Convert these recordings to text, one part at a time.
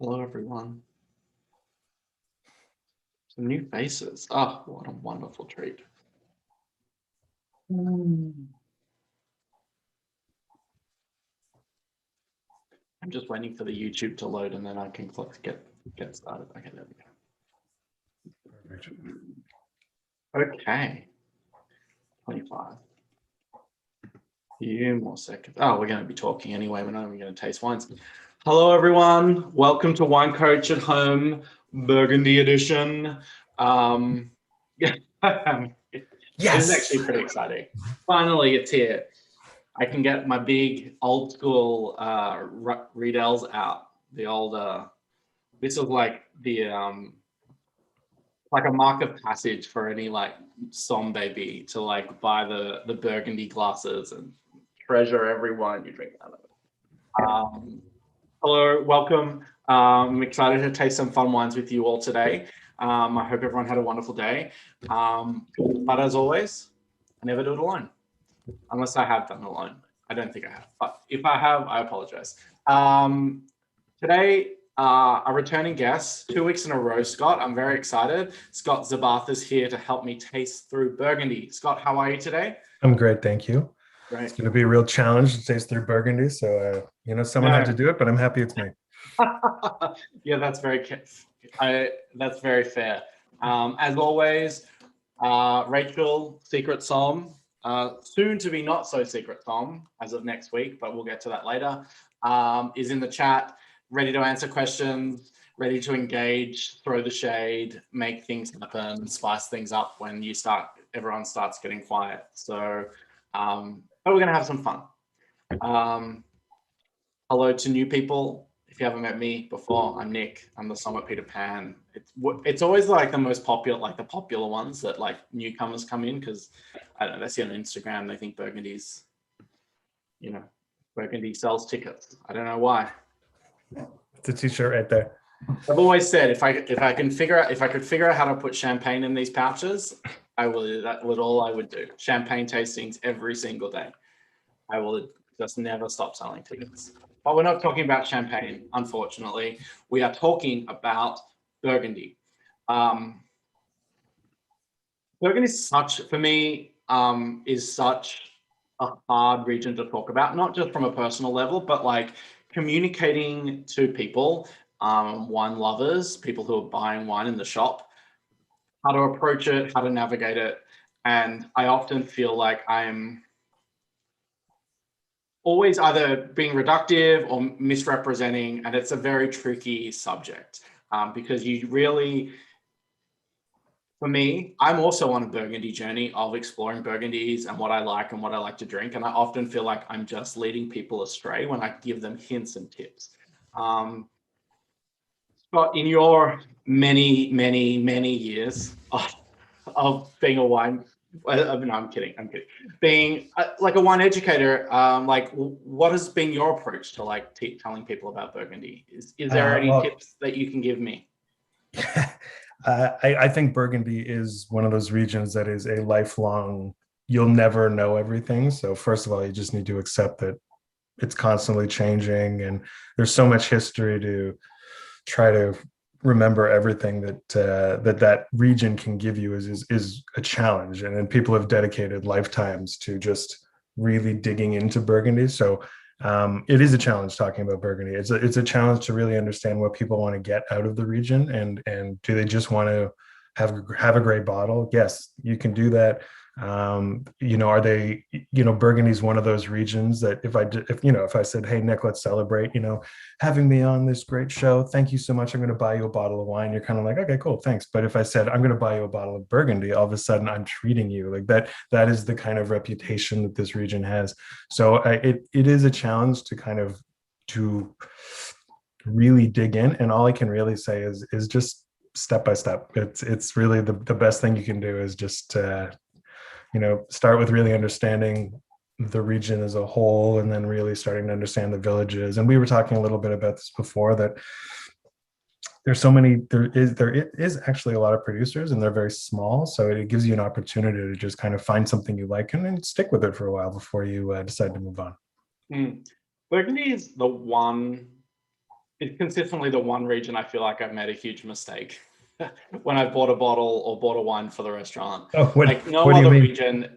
Hello, everyone. Some new faces. Oh, what a wonderful treat. I'm just waiting for the YouTube to load and then I can get started. Okay, there we go. Okay. 25. Few more seconds. Oh, we're going to be talking anyway. We're not even going to taste wines. Hello, everyone. Welcome to Wine Coach at Home, Burgundy edition. Yeah, Yes. This is actually pretty exciting. Finally, it's here. I can get my big old school Riedells out. The old this is like the like a mark of passage for any like som baby to like buy the Burgundy glasses and treasure every wine you drink out of it. Hello, welcome. I'm excited to taste some fun wines with you all today. I hope everyone had a wonderful day. But as always, I never do it alone, unless I have done it alone. I don't think I have, but if I have, I apologize. Today, a returning guest, 2 weeks in a row, Scott. I'm very excited. Scott Zabath is here to help me taste through Burgundy. Scott, how are you today? I'm great, thank you. Great. It's going to be a real challenge to taste through Burgundy. So, someone had to do it, but I'm happy it's me. Yeah, that's very fair. As always, Rachel, Secret Som, soon to be not so Secret Som as of next week, but we'll get to that later, is in the chat, ready to answer questions, ready to engage, throw the shade, make things happen, spice things up when everyone starts getting quiet. So, but we're going to have some fun. Hello to new people. If you haven't met me before, I'm Nick. I'm the Summit Peter Pan. It's always like the most popular, like the popular ones that like newcomers come in because I don't know, they see on Instagram, they think Burgundy's, Burgundy sells tickets. I don't know why. It's a t-shirt right there. I've always said if I could figure out how to put champagne in these pouches, I will. That was all I would do. Champagne tastings every single day. I will just never stop selling tickets. But we're not talking about champagne, unfortunately. We are talking about Burgundy. Burgundy is for me, is such a hard region to talk about, not just from a personal level, but like communicating to people, wine lovers, people who are buying wine in the shop, how to approach it, how to navigate it. And I often feel like I'm always either being reductive or misrepresenting, and it's a very tricky subject because you really, for me, I'm also on a Burgundy journey of exploring Burgundies and what I like and what I like to drink, and I often feel like I'm just leading people astray when I give them hints and tips. Scott, in your many years of being a wine, no, I'm kidding. Being like a wine educator, like what has been your approach to like telling people about Burgundy? Is there any tips that you can give me? I think Burgundy is one of those regions that is a lifelong, you'll never know everything. So first of all, you just need to accept that it's constantly changing and there's so much history to try to remember everything that region can give you is a challenge, and then people have dedicated lifetimes to just really digging into Burgundy. So it is a challenge talking about Burgundy. It's a challenge to really understand what people want to get out of the region, and do they just want to have a great bottle? Yes, you can do that. Are they, Burgundy's one of those regions that if I said, hey Nick, let's celebrate, having me on this great show, thank you so much, I'm going to buy you a bottle of wine, you're kind of like, okay, cool, thanks. But if I said I'm going to buy you a bottle of Burgundy, all of a sudden I'm treating you like that is the kind of reputation that this region has. So it is a challenge to kind of to really dig in, and all I can really say is just step by step. It's really the best thing you can do is just start with really understanding the region as a whole, and then really starting to understand the villages. And we were talking a little bit about this before, that there is actually a lot of producers, and they're very small. So it gives you an opportunity to just kind of find something you like and then stick with it for a while before you decide to move on. Burgundy is the one it's consistently the one region I feel like I've made a huge mistake when I bought a bottle or bought a wine for the restaurant. Oh, Like no what do you other mean? region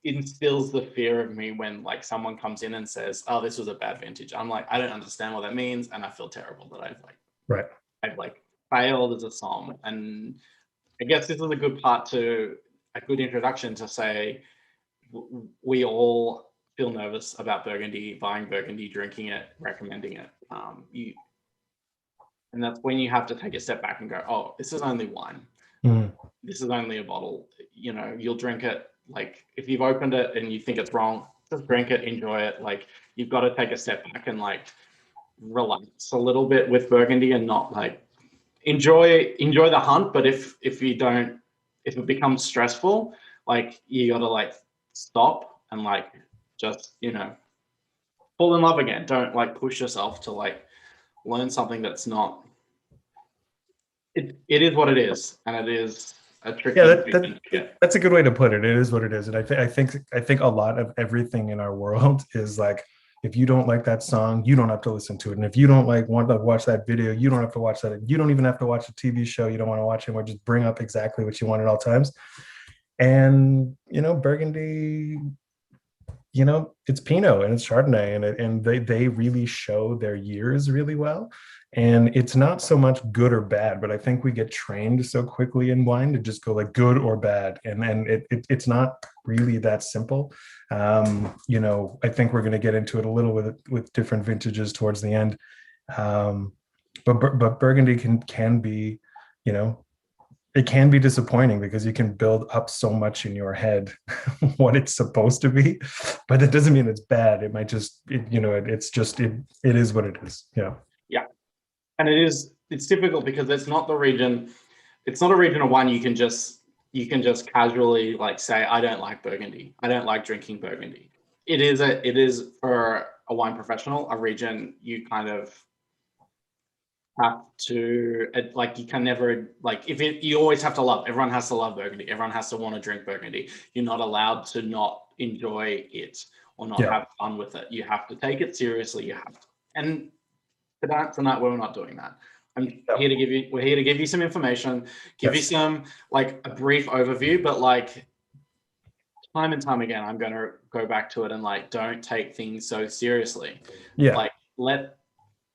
instills the fear of me when like someone comes in and says, "Oh, this was a bad vintage." I'm like, I don't understand what that means, and I feel terrible that Right. I've like failed as a som. And I guess this is a good part to a good introduction to say we all feel nervous about Burgundy, buying Burgundy, drinking it, recommending it. And that's when you have to take a step back and go, oh, this is only wine. Mm. This is only a bottle. You know, you'll drink it. Like if you've opened it and you think it's wrong, just drink it, enjoy it. Like you've got to take a step back and like relax a little bit with Burgundy and not like enjoy the hunt. But if it becomes stressful, like you got to like stop and like just, you know, fall in love again. Don't like push yourself to like learn something that's not. It is what it is, and it is a tricky thing to get. That's a good way to put it. It is what it is, and I think a lot of everything in our world is like, if you don't like that song, you don't have to listen to it, and if you don't like want to watch that video, you don't have to watch that. You don't even have to watch a TV show you don't want to watch anymore. Just bring up exactly what you want at all times. And you know, Burgundy, you know, it's Pinot and it's Chardonnay, and they really show their years really well. And it's not so much good or bad, but I think we get trained so quickly in wine to just go like good or bad, and it's not really that simple. You know, I think we're going to get into it a little with different vintages towards the end. But Burgundy can be, you know, it can be disappointing because you can build up so much in your head what it's supposed to be, but it doesn't mean it's bad. It might just, you know, it's just, it is what it is. Yeah. Yeah. And it's difficult because it's not a region of wine you can just casually like say, I don't like Burgundy. I don't like drinking Burgundy. It is for a wine professional, a region you kind of have to, like, you can never, like, you always have to love. Everyone has to love Burgundy. Everyone has to want to drink Burgundy. You're not allowed to not enjoy it or not have fun with it. You have to take it seriously. You have to. And tonight we're not doing that. We're here to give you some information, give you some like a brief overview, but like time and time again, I'm going to go back to it and like, don't take things so seriously. Yeah. Like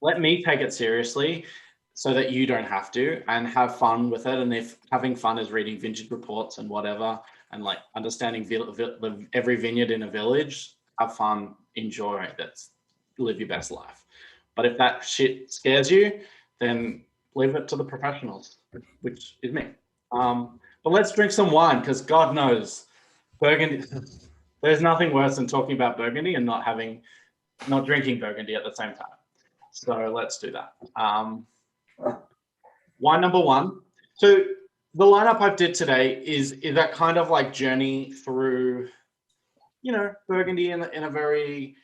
let me take it seriously so that you don't have to, and have fun with it. And if having fun is reading vintage reports and whatever, and like understanding every vineyard in a village, have fun, enjoy, live your best life. But if that shit scares you, then leave it to the professionals, which is me. But let's drink some wine, because God knows, Burgundy, there's nothing worse than talking about Burgundy and not drinking Burgundy at the same time. So let's do that. Wine number one. So the lineup I did today is that kind of like journey through, you know, Burgundy in a very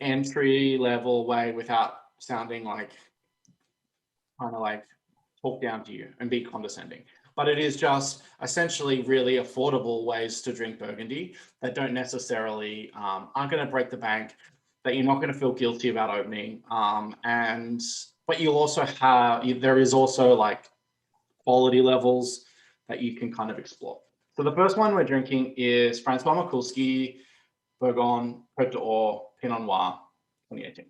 entry level way, without sounding like kind of like talk down to you and be condescending. But it is just essentially really affordable ways to drink Burgundy that don't necessarily aren't going to break the bank, that you're not going to feel guilty about opening. But you'll also there is also like quality levels that you can kind of explore. So the first one we're drinking is Francois Mikulski Bourgogne Côte d'Or Pinot Noir 2018.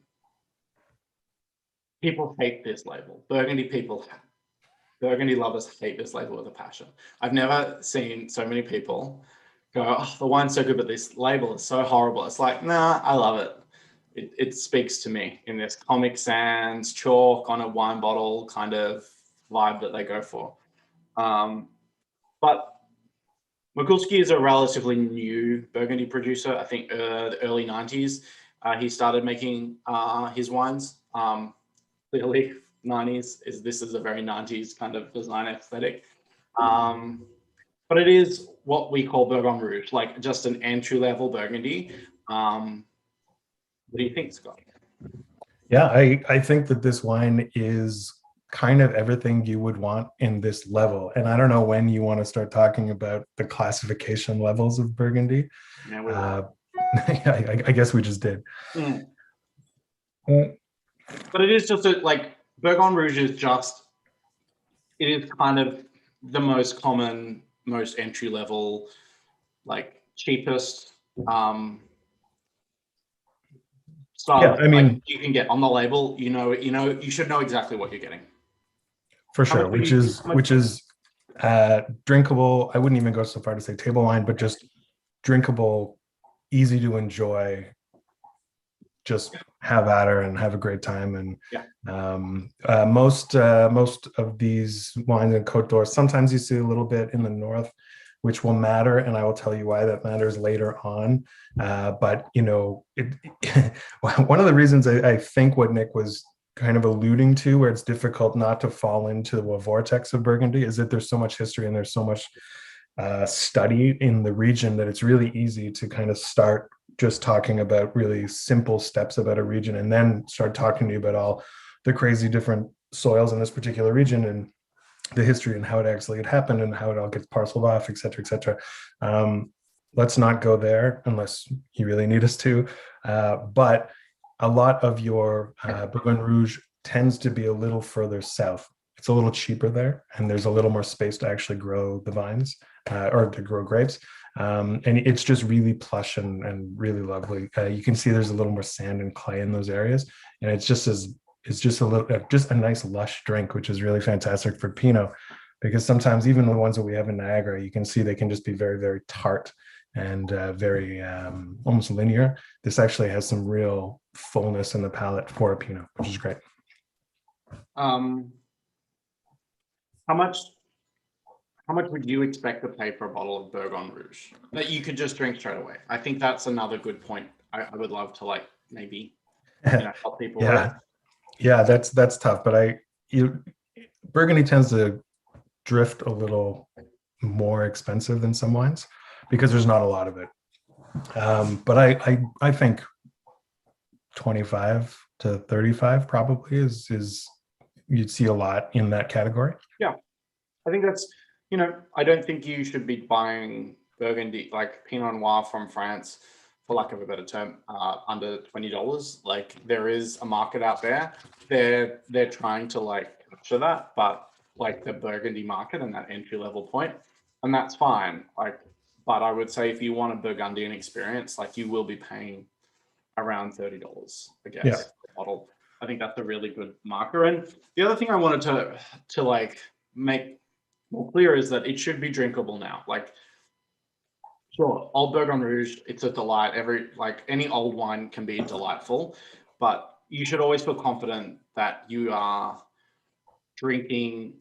People hate this label. Burgundy lovers hate this label with a passion. I've never seen so many people go, oh, the wine's so good, but this label is so horrible. It's like, nah, I love it. It speaks to me in this Comic Sans chalk on a wine bottle kind of vibe that they go for. But Mikulski is a relatively new Burgundy producer. I think the early 90s, he started making his wines. Clearly, 90s this is a very 90s kind of design aesthetic. But it is what we call Bourgogne Rouge, like just an entry-level Burgundy. What do you think, Scott? Yeah, I think that this wine is kind of everything you would want in this level. And I don't know when you want to start talking about the classification levels of Burgundy. Yeah, I guess we just did. Mm. But it is just like Burgondy Rouge is just, it is kind of the most common, most entry level, like cheapest style. Yeah, I mean, like you can get on the label. You should know exactly what you're getting. for sure, which is drinkable. I wouldn't even go so far to say table wine, but just drinkable, easy to enjoy. Just have at her and have a great time. And most of these wines in Côte d'Or, sometimes you see a little bit in the north, which will matter, and I will tell you why that matters later on. But one of the reasons I think what Nick was kind of alluding to, where it's difficult not to fall into a vortex of Burgundy, is that there's so much history and there's so much study in the region that it's really easy to kind of start just talking about really simple steps about a region and then start talking to you about all the crazy different soils in this particular region and the history and how it actually had happened and how it all gets parceled off, et cetera, et cetera. Let's not go there unless you really need us to. But a lot of your Burgundy Rouge tends to be a little further south. It's a little cheaper there, and there's a little more space to actually grow the vines or to grow grapes. And it's just really plush and really lovely. You can see there's a little more sand and clay in those areas, and it's just a nice lush drink, which is really fantastic for Pinot, because sometimes even the ones that we have in Niagara, you can see they can just be very, very tart and very almost linear. This actually has some real fullness in the palate for a Pinot, which is great. How much would you expect to pay for a bottle of Burgundy Rouge that you could just drink straight away? I think that's another good point. I would love to maybe help people with. Yeah, that's tough. But Burgundy tends to drift a little more expensive than some wines because there's not a lot of it. But I think 25 to 35 probably is you'd see a lot in that category. Yeah, I think that's, I don't think you should be buying Burgundy, like Pinot Noir from France, for lack of a better term, under $20. Like, there is a market out there. They're trying to capture that, but the Burgundy market and that entry level point, and that's fine. But I would say if you want a Burgundian experience, you will be paying around $30, I guess, a bottle. I think that's a really good marker. And the other thing I wanted to make more clear is that it should be drinkable now. Sure, old Burgundy Rouge, it's a delight. Any old wine can be delightful, but you should always feel confident that you are drinking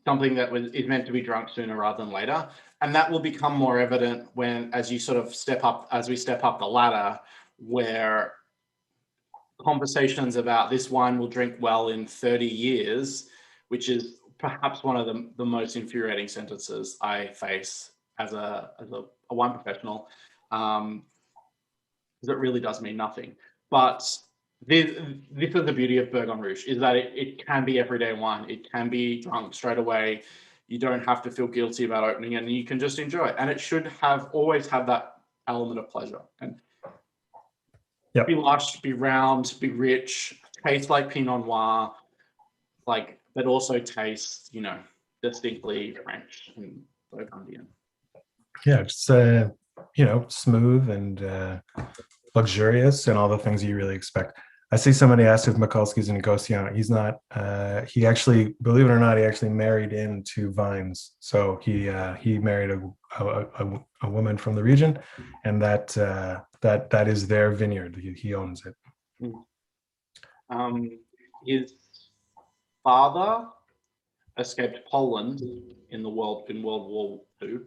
something that is meant to be drunk sooner rather than later. And that will become more evident as we step up the ladder, where conversations about this wine will drink well in 30 years, which is perhaps one of the most infuriating sentences I face as a wine professional, because it really does mean nothing. But this is the beauty of Burgundy Rouge, is that it can be everyday wine. It can be drunk straight away. You don't have to feel guilty about opening it, and you can just enjoy it. And it should always have that element of pleasure. And be lush, be round, be rich, taste like Pinot Noir, but also taste, distinctly French and Burgundian. Yeah, just smooth and luxurious and all the things you really expect. I see somebody asked if Mikulski's a negociant. He's not. He actually, believe it or not, he actually married into vines. So he married a woman from the region, and that is their vineyard. He owns it. His father escaped Poland in World War II,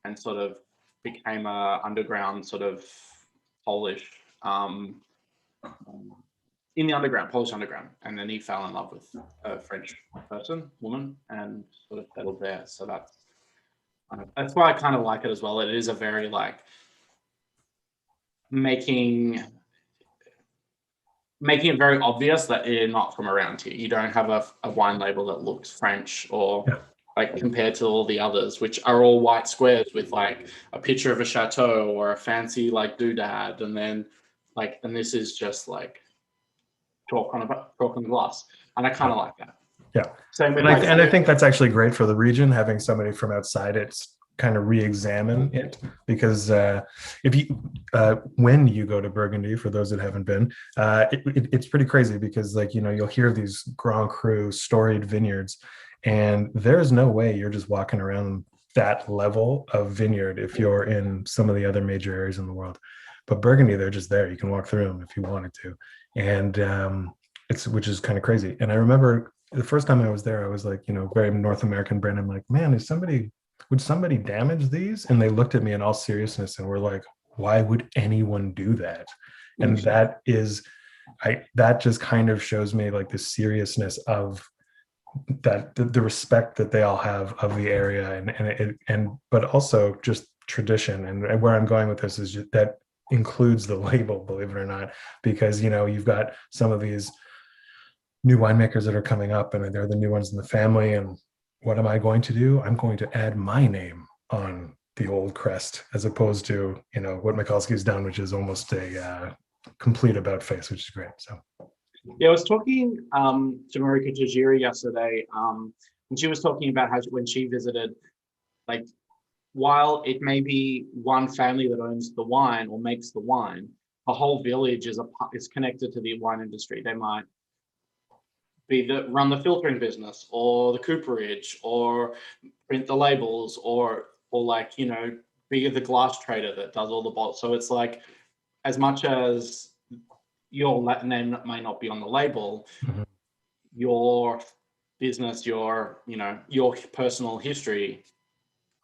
and sort of became a underground sort of Polish. In the Polish underground, and then he fell in love with a French woman, and sort of settled there. So that's why I kind of like it as well. It is a very making it very obvious that you're not from around here. You don't have a wine label that looks French or compared to all the others, which are all white squares with a picture of a chateau or a fancy doodad, and then and this is just chalk on glass. And I kind of like that. Yeah. Same with and I think that's actually great for the region, having somebody from outside it's kind of re-examine it, because if you when you go to Burgundy, for those that haven't been, it's pretty crazy, because like, you know, you'll hear these Grand Cru storied vineyards, and there's no way you're just walking around that level of vineyard if you're in some of the other major areas in the world. But Burgundy, they're just there. You can walk through them if you wanted to, and which is kind of crazy. And I remember the first time I was there, I was like, you know, very North American brand. I'm like, man, would somebody damage these? And they looked at me in all seriousness and were like, why would anyone do that? And that just kind of shows me like the seriousness of that, the respect that they all have of the area, and but also just tradition. And where I'm going with this is that includes the label, believe it or not, because, you know, you've got some of these new winemakers that are coming up, and they're the new ones in the family. And what am I going to do? I'm going to add my name on the old crest, as opposed to, you know, what Mikulski's done, which is almost a complete about face, which is great. So yeah, I was talking to Marika Tajiri yesterday, and she was talking about how when she visited, like, while it may be one family that owns the wine or makes the wine, the whole village is connected to the wine industry. They might run the filtering business, or the cooperage, or print the labels, or like, you know, be the glass trader that does all the bottles. So it's like, as much as your name may not be on the label, your business, your, you know, your personal history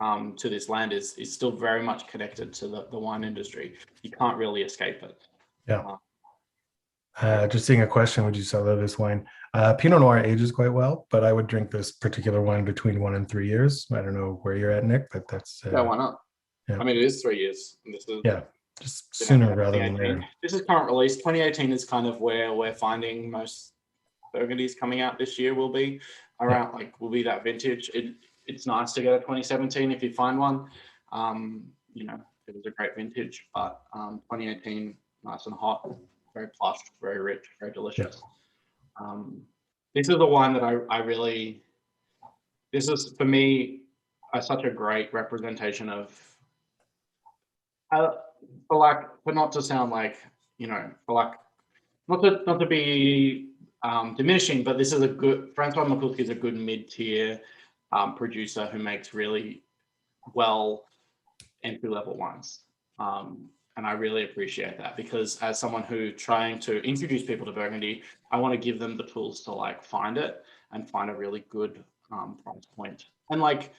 to this land is still very much connected to the wine industry. You can't really escape it. Yeah. Just seeing a question, would you sell this wine? Pinot Noir ages quite well, but I would drink this particular wine between 1 and 3 years. I don't know where you're at, Nick, but that's yeah, why not? Yeah. I mean, it is 3 years. And this is, yeah, just sooner rather than later. This is current release. 2018 is kind of where we're finding most Burgundies coming out this year. Will be around, like, will be that vintage. It's nice to get a 2017 if you find one. You know, it was a great vintage, but 2018, nice and hot, very plush, very rich, very delicious. This is the wine that I really, this is for me such a great representation of, for not to sound like, you know, for like, not to be diminishing, but this is a good, Francois Mikulski is a good mid-tier producer who makes really well entry-level wines. And I really appreciate that, because as someone who trying to introduce people to Burgundy, I want to give them the tools to like find it and find a really good price point, and like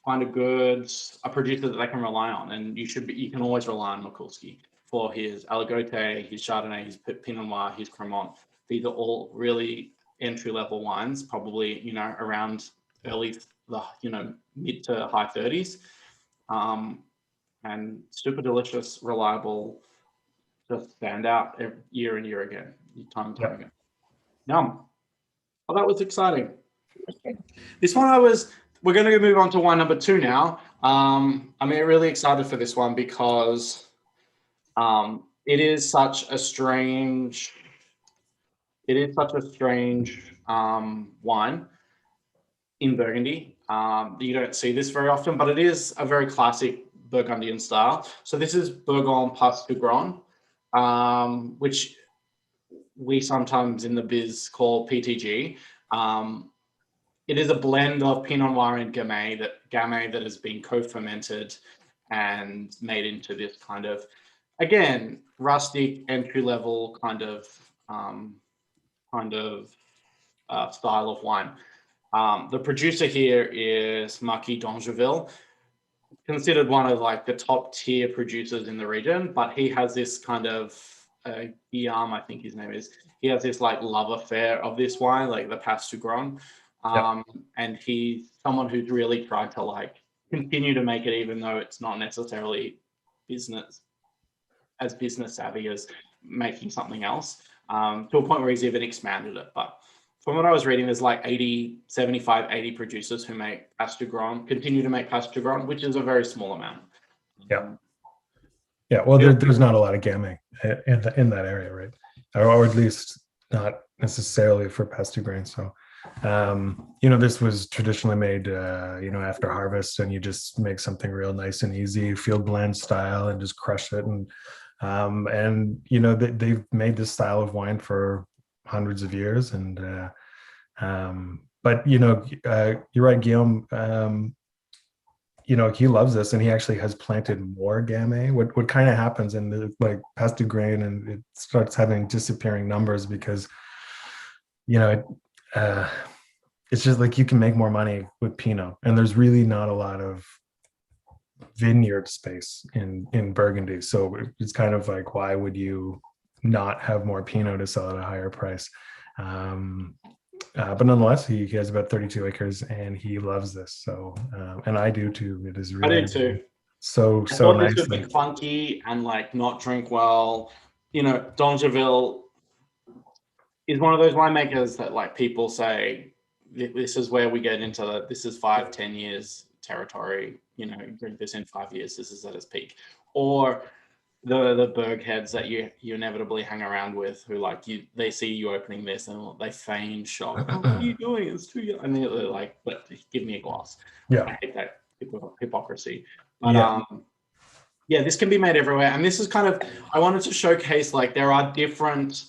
find a producer that they can rely on. And you can always rely on Mikulski for his Aligoté, his Chardonnay, his Pinot Noir, his Cremant. These are all really entry-level wines, probably, you know, around mid to high 30s. And super delicious, reliable, just stand out year and year again, time and time again. Yum. Oh, that was exciting. This one we're going to move on to wine number 2 now. I'm really excited for this one because it is such a strange wine in Burgundy. You don't see this very often, but it is a very classic Burgundian style. So this is Bourgogne Pas du Grand, which we sometimes in the biz call PTG. It is a blend of Pinot Noir and Gamay that has been co-fermented and made into this kind of, again, rustic entry-level kind of style of wine. The producer here is Marquis d'Angeville, considered one of like the top tier producers in the region, but he has this kind of Guillaume, I think his name is. He has this like love affair of this wine, like the Pas du Grand, and he's someone who's really tried to like continue to make it, even though it's not necessarily business savvy as making something else, to a point where he's even expanded it. But from what I was reading, there's like 75, 80 producers who make Pas du Grand, continue to make Pas du Grand, which is a very small amount. Yeah. Well, there's not a lot of Gamay in that area, right? Or at least not necessarily for pasture grain. So, this was traditionally made, after harvest, and you just make something real nice and easy, field blend style, and just crush it. They've made this style of wine for hundreds of years. But you're right, Guillaume. He loves this, and he actually has planted more Gamay. What kind of happens in the like pasture grain, and it starts having disappearing numbers because uh, it's just like you can make more money with Pinot, and there's really not a lot of vineyard space in Burgundy. So it's kind of like, why would you not have more Pinot to sell at a higher price? But nonetheless, he has about 32 acres, and he loves this. So, and I do too. It is I really do too. so I thought nice. this would be funky and like not drink well. D'Angeville is one of those winemakers that like people say this is where we get into this is 5-10 years territory. Drink this in 5 years. This is at its peak. Or the Berg heads that you inevitably hang around with, who they see you opening this and they feign shock. Oh, what are you doing? It's too young. And they're like, but give me a glass. Yeah, I hate that hypocrisy. But this can be made everywhere. And this is kind of, I wanted to showcase like there are different.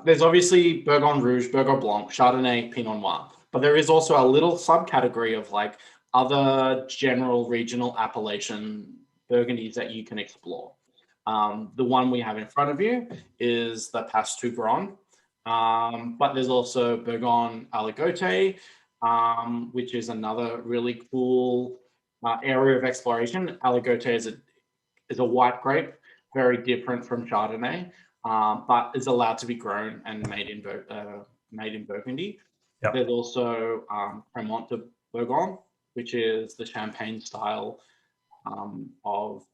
There's obviously Bourgogne Rouge, Bourgogne Blanc, Chardonnay, Pinot Noir, but there is also a little subcategory of like other general regional appellation Burgundies that you can explore. The one we have in front of you is the Pasture Grand, but there's also Bourgogne Aligote, which is another really cool area of exploration. Aligote is a white grape, very different from Chardonnay, but is allowed to be grown and made in Burgundy. Yep. There's also Cremant de Bourgogne, which is the champagne style of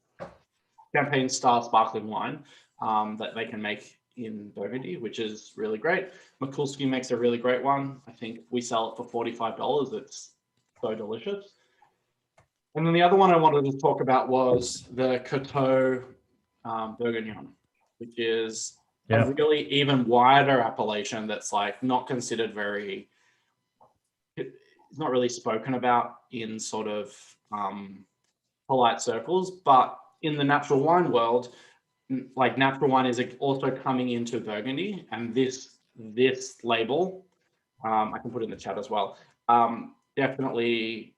champagne style sparkling wine that they can make in Burgundy, which is really great. Mikulski makes a really great one. I think we sell it for $45. It's so delicious. And then the other one I wanted to talk about was the Coteau Bourguignon, which is a really even wider appellation that's like not considered it's not really spoken about in sort of polite circles, but in the natural wine world, like natural wine is also coming into Burgundy, and this label, I can put in the chat as well, definitely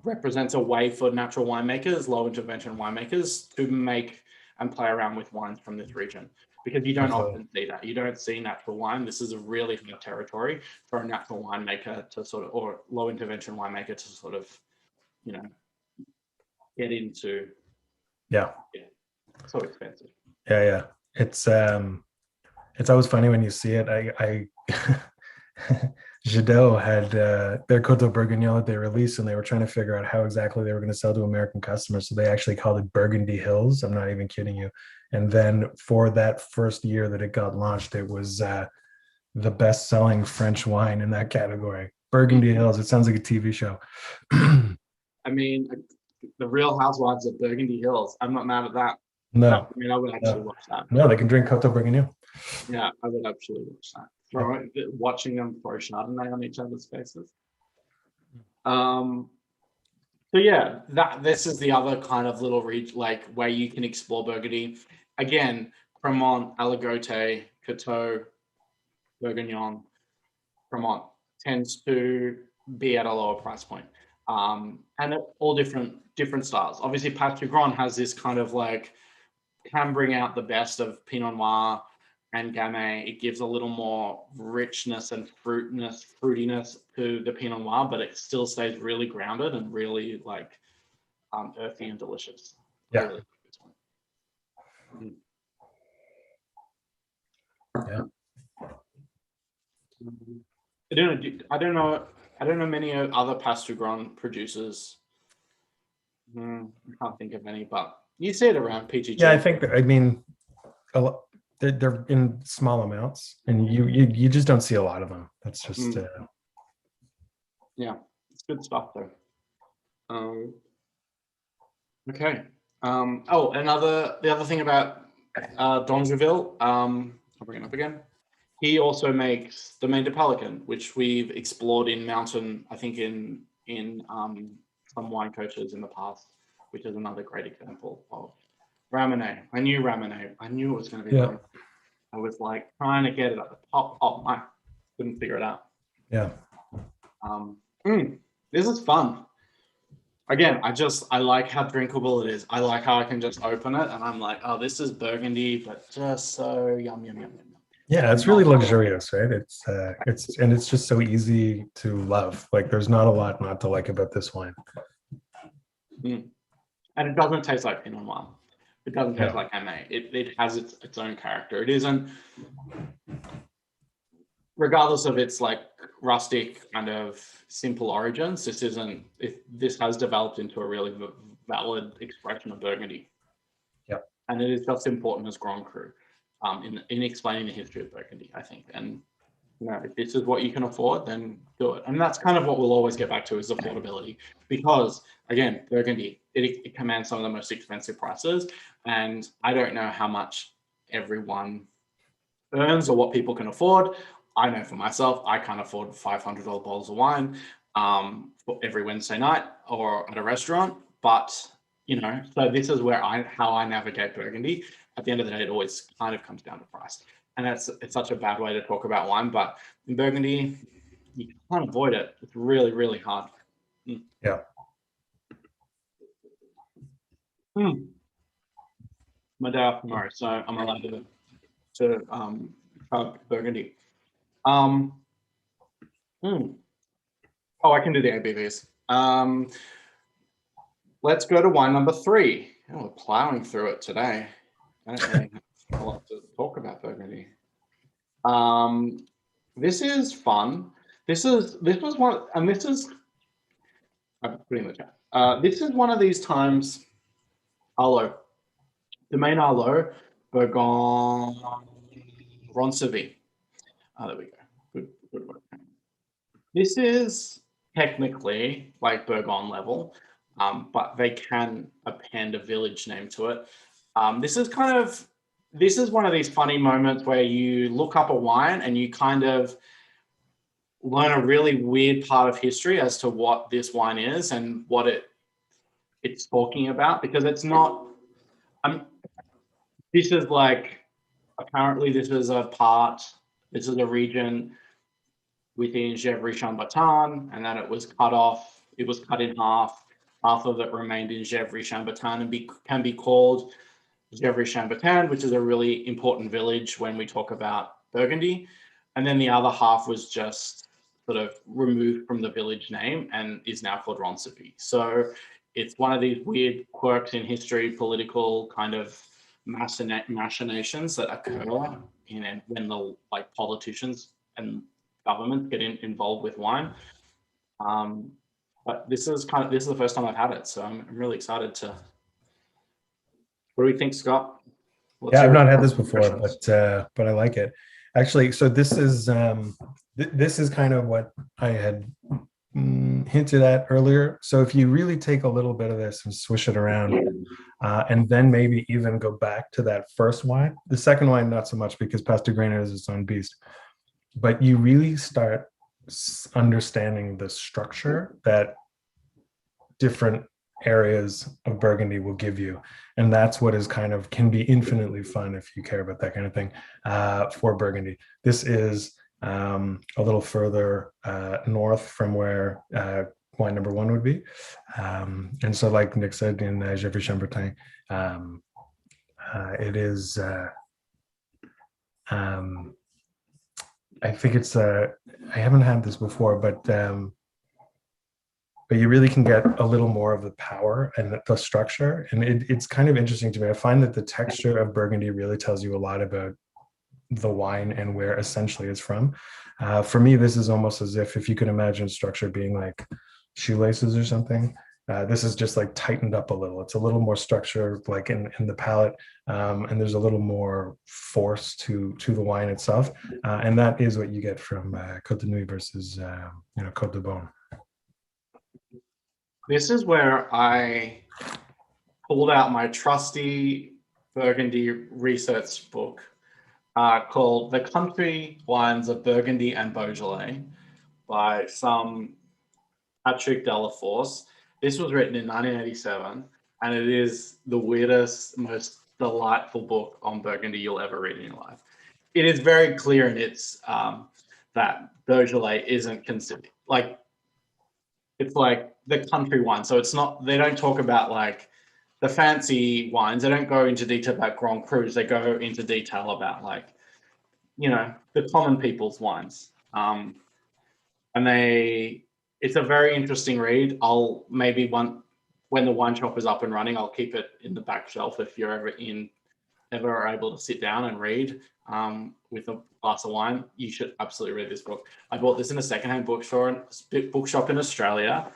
represents a way for natural winemakers, low intervention winemakers, to make and play around with wines from this region, because you don't often see that. You don't see natural wine. This is a really hard territory for a natural winemaker to sort of, or low intervention winemaker to sort of, get into. Yeah. So expensive. Yeah. It's always funny when you see it. I Jadot had their Coteau Bourguignon that they released, and they were trying to figure out how exactly they were going to sell to American customers. So they actually called it Burgundy Hills. I'm not even kidding you. And then for that first year that it got launched, it was the best-selling French wine in that category. Burgundy Hills. It sounds like a TV show. I mean, the Real Housewives of Burgundy Hills. I'm not mad at that. No. I mean, I would actually watch that. No, they can drink Coteau Bourguignon. Yeah, I would actually watch that. Watching them throw Chardonnay on each other's faces. So yeah, this is the other kind of little like where you can explore Burgundy. Again, Cremant, Aligote, Coteau, Bourguignon, Cremant tends to be at a lower price point. And all different styles. Obviously, Pasture Grand has this kind of like, can bring out the best of Pinot Noir and Gamay. It gives a little more richness and fruitiness to the Pinot Noir, but it still stays really grounded and really like earthy and delicious. Yeah. Really Yeah. I don't know many other Pasture Grand producers. I can't think of any, but you see it around PGG. Yeah, I think that, I mean, they're in small amounts, and you just don't see a lot of them. That's just yeah, it's good stuff though. Okay. The other thing about D'Angeville, I'll bring it up again. He also makes the Main de Pelican, which we've explored in Mountain, I think in some wine coaches in the past, which is another great example of Ramonet. I knew Ramonet. I knew it was going to be Yeah. one. I was like trying to get it at the top of my, couldn't figure it out. Yeah. This is fun. Again, I like how drinkable it is. I like how I can just open it and I'm like, oh, this is Burgundy, but just so yum, yum, yum, yum. Yeah, it's really luxurious, right? It's just so easy to love. Like there's not a lot not to like about this wine. And it doesn't taste like Pinot Noir. It doesn't taste like Gamay. It has its own character. It isn't, regardless of its like rustic kind of simple origins, this has developed into a really valid expression of Burgundy. Yeah. And it is just important as Grand Cru in explaining the history of Burgundy, I think. And if this is what you can afford, then do it. And that's kind of what we'll always get back to is affordability, because again, Burgundy, it commands some of the most expensive prices. And I don't know how much everyone earns or what people can afford. I know for myself, I can't afford $500 bottles of wine for every Wednesday night or at a restaurant. But, so this is where how I navigate Burgundy. At the end of the day, it always kind of comes down to price. And it's such a bad way to talk about wine. But in Burgundy, you can't avoid it. It's really, really hard. Yeah. My day off tomorrow, so I'm allowed to try Burgundy. Oh, I can do the ABVs. Let's go to wine number 3. Oh, we're plowing through it today. I don't really have a lot to talk about Burgundy. This is fun. This was one, and this is, I'm putting in the chat. This is one of these times, Arlo, Domaine Arlo, Burgundy, Ronceville. There we go. Good work. This is technically like Burgon level, but they can append a village name to it. This is one of these funny moments where you look up a wine and you kind of learn a really weird part of history as to what this wine is and what it's talking about, because it's not. This is like, apparently this is a region within Gevrey-Chambertin, and then it was cut off. It was cut in half. Half of it remained in Gevrey-Chambertin and can be called Gevrey-Chambertin, which is a really important village when we talk about Burgundy. And then the other half was just sort of removed from the village name and is now called Ronceville. So it's one of these weird quirks in history, political kind of machinations that occur when the politicians and governments get involved with wine. But this is the first time I've had it, so I'm really excited to. What do you think, Scott? I've not had this before, but I like it. Actually, so this is kind of what I had hinted at earlier. So if you really take a little bit of this and swish it around, and then maybe even go back to that first wine, the second wine not so much because Pastagrena is its own beast, but you really start understanding the structure that different areas of Burgundy will give you. And that's what is can be infinitely fun if you care about that kind of thing for Burgundy. This is a little further north from where wine number 1 would be. And so like Nick said, in Gevrey-Chambertin, it is, I think it's, I haven't had this before, but you really can get a little more of the power and the structure. And it's kind of interesting to me. I find that the texture of Burgundy really tells you a lot about the wine and where essentially it's from. For me, this is almost as if you could imagine structure being like shoelaces or something. This is just like tightened up a little. It's a little more structure like in the palate, and there's a little more force to the wine itself. And that is what you get from Côte de Nuit versus Côte de Beaune. This is where I pulled out my trusty Burgundy research book. called The Country Wines of Burgundy and Beaujolais by some Patrick Delaforce. This was written in 1987, and it is the weirdest, most delightful book on Burgundy you'll ever read in your life. It is very clear in its that Beaujolais isn't considered like, it's like the country wine. So it's not, they don't talk about like the fancy wines. They don't go into detail about Grand Crus. They go into detail about like, the common people's wines. And it's a very interesting read. I'll maybe when the wine shop is up and running, I'll keep it in the back shelf if you're ever able to sit down and read with a glass of wine. You should absolutely read this book. I bought this in a secondhand bookshop in Australia,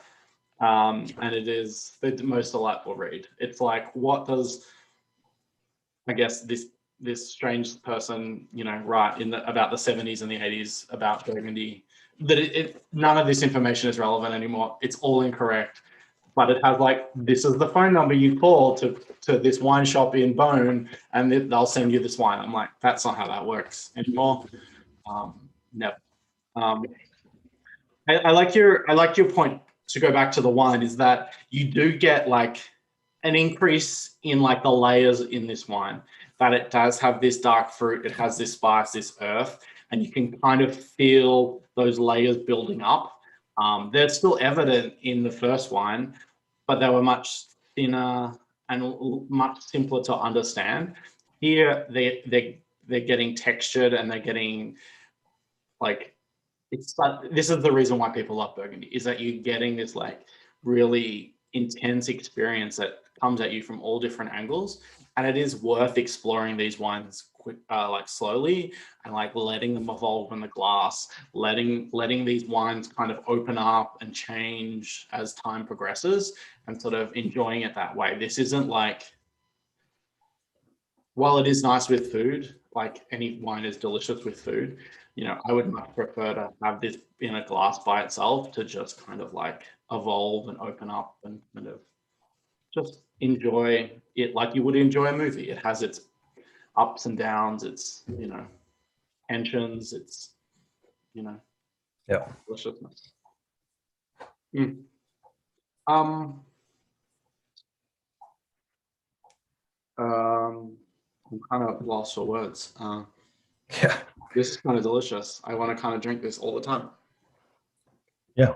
and it is the most delightful read. It's like, what does, I guess, this strange person, write about the 70s and the 80s about Burgundy, that none of this information is relevant anymore. It's all incorrect. But it has like, this is the phone number you call to this wine shop in Bone, and they'll send you this wine. I'm like, that's not how that works anymore. Never. I like your point, to go back to the wine, is that you do get like an increase in like the layers in this wine. That it does have this dark fruit, it has this spice, this earth, and you can kind of feel those layers building up. They're still evident in the first wine, but they were much thinner and much simpler to understand. Here, they're getting textured, and they're getting like, this is the reason why people love Burgundy, is that you're getting this like really intense experience that comes at you from all different angles. And it is worth exploring these wines like slowly, and like letting them evolve in the glass, letting these wines kind of open up and change as time progresses, and sort of enjoying it that way. This isn't like, while it is nice with food, like any wine is delicious with food, I would much prefer to have this in a glass by itself, to just kind of like evolve and open up and kind of just enjoy it like you would enjoy a movie. It has its ups and downs, its tensions, its Yeah. deliciousness. I'm kind of lost for words. Yeah. This is kind of delicious. I want to kind of drink this all the time. Yeah.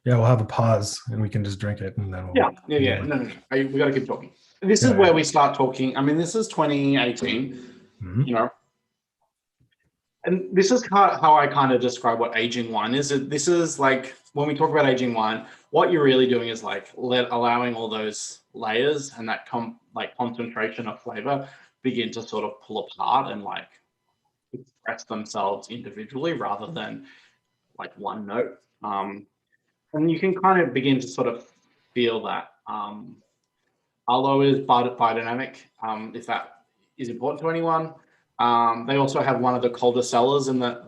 Yeah, we'll have a pause and we can just drink it, and then we'll... Yeah. No. We got to keep talking. This is where we start talking. I mean, this is 2018, and this is how I kind of describe what aging wine is. This is like, when we talk about aging wine, what you're really doing is like allowing all those layers and that concentration of flavor begin to sort of pull apart and like express themselves individually, rather than like one note. And you can kind of begin to sort of feel that. Arlo is biodynamic, if that is important to anyone. They also have one of the colder cellars in the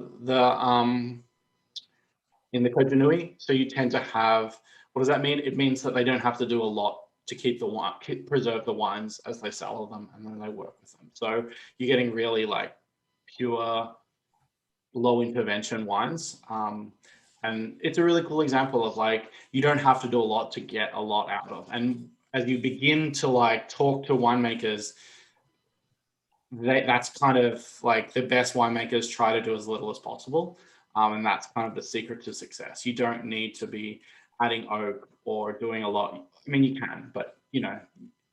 Côte de Nuit. So you tend to have, what does that mean? It means that they don't have to do a lot to preserve the wines as they cellar them, and then they work with them. So you're getting really like pure, low intervention wines. And it's a really cool example of like, you don't have to do a lot to get a lot out of. And as you begin to like talk to winemakers, that's kind of like, the best winemakers try to do as little as possible. And that's kind of the secret to success. You don't need to be adding oak or doing a lot. I mean, you can, but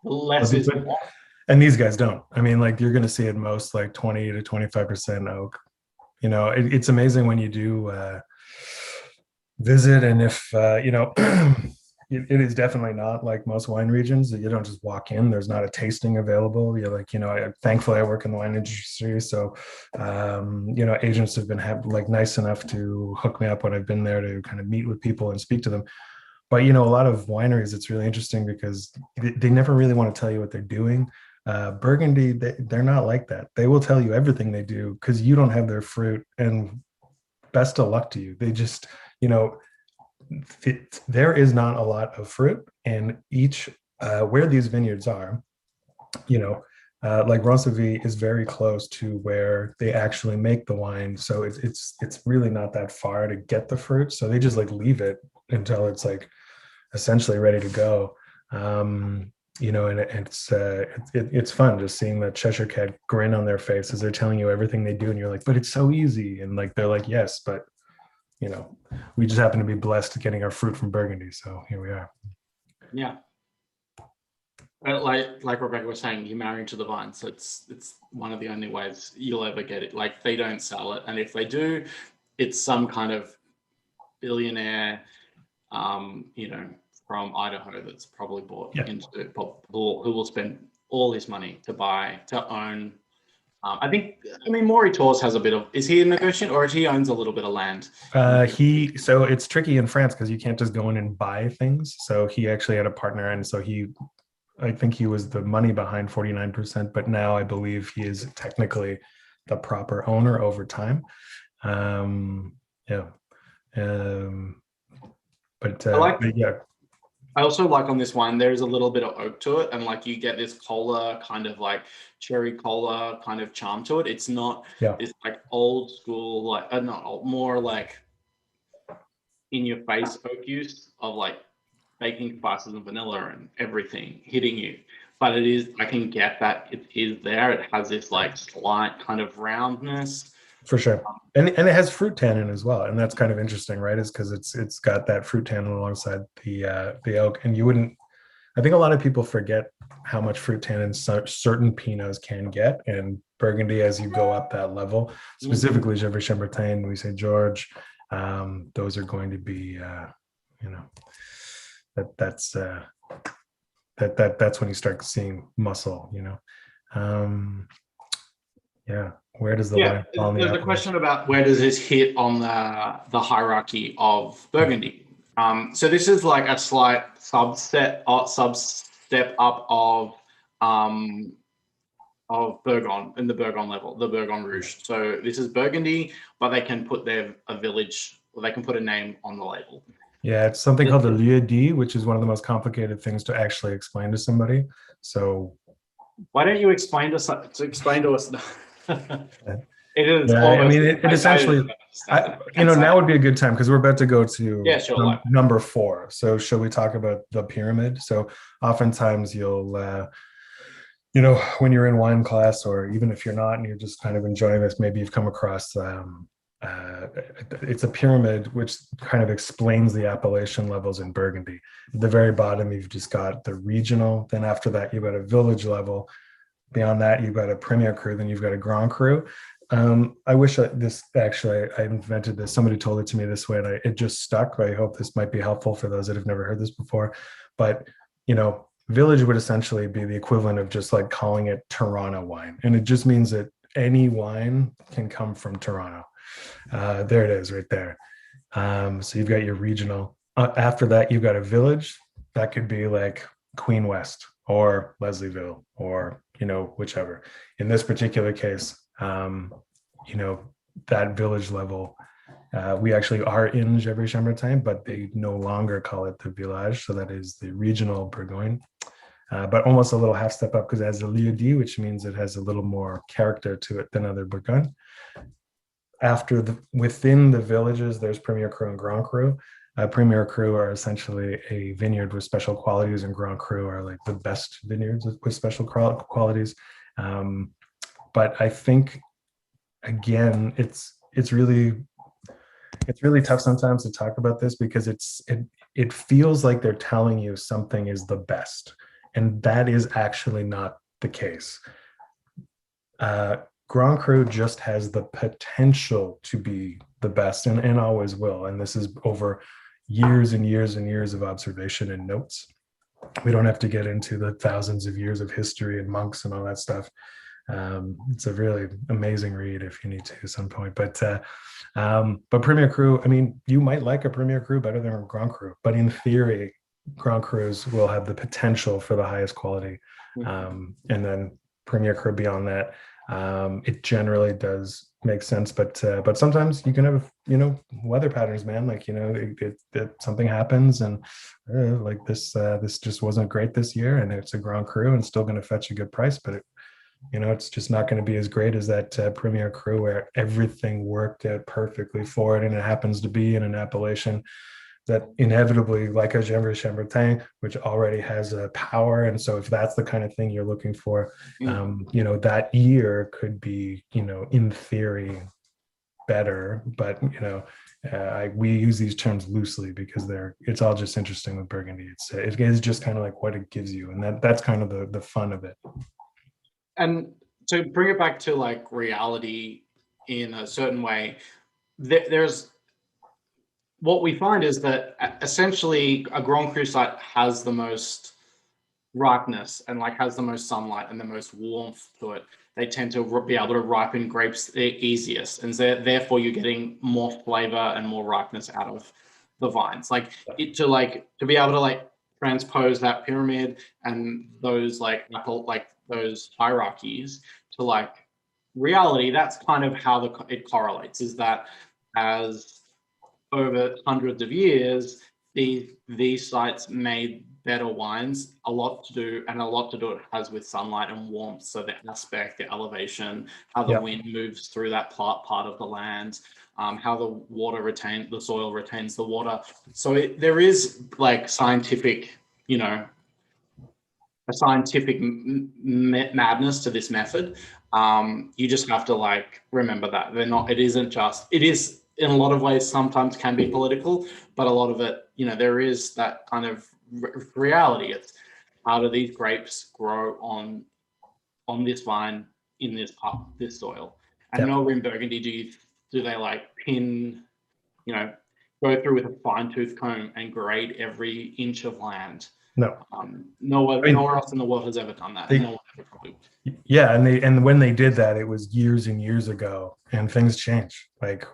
less is more. And these guys don't. I mean, like, you're going to see at most like 20 to 25% oak. It's amazing when you do visit, and if it is definitely not like most wine regions that you don't just walk in. There's not a tasting available. You're like, thankfully I work in the wine industry, so agents have been nice enough to hook me up when I've been there to kind of meet with people and speak to them. But a lot of wineries, it's really interesting because they never really want to tell you what they're doing. Burgundy, they're not like that. They will tell you everything they do because you don't have their fruit, and best of luck to you. They just, there is not a lot of fruit, and each where these vineyards are, like Ronceville is very close to where they actually make the wine, so it's really not that far to get the fruit. So they just like leave it until it's like essentially ready to go. And it's fun just seeing the Cheshire Cat grin on their face as they're telling you everything they do, and you're like, but it's so easy, and like they're like, yes, but we just happen to be blessed getting our fruit from Burgundy, so here we are. Yeah. Like Rebecca was saying, you're married to the vine, so it's one of the only ways you'll ever get it. Like, they don't sell it, and if they do, it's some kind of billionaire, from Idaho that's probably bought into who will spend all his money to own. Maury Tors has a bit of. Is he a negotiant, or he owns a little bit of land? So it's tricky in France because you can't just go in and buy things. So he actually had a partner, and so I think he was the money behind 49%, but now I believe he is technically the proper owner over time. Yeah. But yeah. I also like on this wine, there's a little bit of oak to it, and like you get this cola kind of like cherry cola kind of charm to it. It's not this like old school, like not old, more like in your face oak use of like baking spices and vanilla and everything hitting you. But it is, I can get that it is there. It has this like slight kind of roundness. For sure. And it has fruit tannin as well. And that's kind of interesting, right? Is because it's got that fruit tannin alongside the oak. And I think a lot of people forget how much fruit tannin certain Pinots can get. And Burgundy, as you go up that level, specifically Gevrey-Chambertin, Louis St. George, those are going to be, that's when you start seeing muscle, yeah. Where does the wine fall on the There's a question about where does this hit on the hierarchy of Burgundy. So this is like a slight substep up of Burgon in the Burgon level, the Burgon Rouge. So this is Burgundy, but they can put a village, or they can put a name on the label. Yeah, it's something called the lieu-dit, which is one of the most complicated things to actually explain to somebody. So why don't you explain to us? It is. Yeah, it essentially. Now would be a good time because we're about to go to number 4. So, shall we talk about the pyramid? So, oftentimes you'll, when you're in wine class, or even if you're not and you're just kind of enjoying this, maybe you've come across. It's a pyramid which kind of explains the appellation levels in Burgundy. At the very bottom, you've just got the regional. Then after that, you've got a village level. Beyond that, you've got a Premier Cru, then you've got a Grand Cru. I wish I invented this. Somebody told it to me this way, and it just stuck. I hope this might be helpful for those that have never heard this before. But, village would essentially be the equivalent of just like calling it Toronto wine. And it just means that any wine can come from Toronto. There it is right there. So you've got your regional. After that, you've got a village. That could be like Queen West or Leslieville or whichever. In this particular case, that village level, we actually are in Gevrey-Chambertin, but they no longer call it the village. So that is the regional Bourgogne, but almost a little half step up because it has a lieu-dit, which means it has a little more character to it than other Bourgogne. Within the villages, there's Premier Cru and Grand Cru. Premier Cru are essentially a vineyard with special qualities, and Grand Cru are like the best vineyards with special qualities. But I think, again, it's really tough sometimes to talk about this because it feels like they're telling you something is the best, and that is actually not the case. Grand Cru just has the potential to be the best and always will. And this is over years and years and years of observation and notes. We don't have to get into the thousands of years of history and monks and all that stuff. It's a really amazing read if you need to at some point. But Premier Cru, you might like a Premier Cru better than a Grand Cru, but in theory, Grand Crus will have the potential for the highest quality. And then Premier Cru beyond that, it generally does make sense, but sometimes you can have weather patterns, man. Like something happens, and like this just wasn't great this year, and it's a Grand Cru and still going to fetch a good price, but You know, it's just not going to be as great as that Premier Cru where everything worked out perfectly for it, and it happens to be in an appellation that inevitably, like a Chambertin, which already has a power. And so if that's the kind of thing you're looking for, you know, that year could be, you know, in theory better, but you know, we use these terms loosely because it's all just interesting with Burgundy. It is just kind of like what it gives you, and that's kind of the fun of it. And to bring it back to like reality in a certain way, there's what we find is that essentially a Grand Cru site has the most ripeness and like has the most sunlight and the most warmth to it. They tend to be able to ripen grapes the easiest, and so therefore you're getting more flavor and more ripeness out of the vines. Like to be able to like transpose that pyramid and those like those hierarchies to like reality. That's kind of how it correlates. Is that as over hundreds of years, these sites made better wines. A lot to do it has with sunlight and warmth. So the aspect, the elevation, how the wind moves through that part of the land, how the soil retains the water. So there is like scientific, you know, a scientific madness to this method. You just have to like remember that it is in a lot of ways sometimes can be political, but a lot of it, you know, there is that kind of reality. It's how do these grapes grow on this vine in this soil, and nowhere in Burgundy do they like pin, you know, go through with a fine-tooth comb and grade every inch of land. No. Nowhere else in the world has ever done that. No one ever probably. Yeah, and when they did that, it was years and years ago, and things change. Like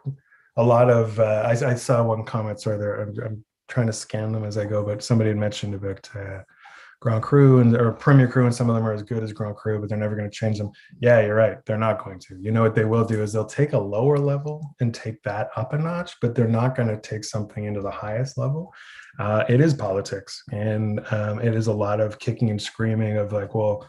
a lot of, I saw one comment. Sorry, I'm trying to scan them as I go, but somebody had mentioned about Grand Cru or Premier Cru, and some of them are as good as Grand Cru, but they're never going to change them. Yeah, you're right. They're not going to. You know what they will do is they'll take a lower level and take that up a notch, but they're not going to take something into the highest level. It is politics, and it is a lot of kicking and screaming of like, well,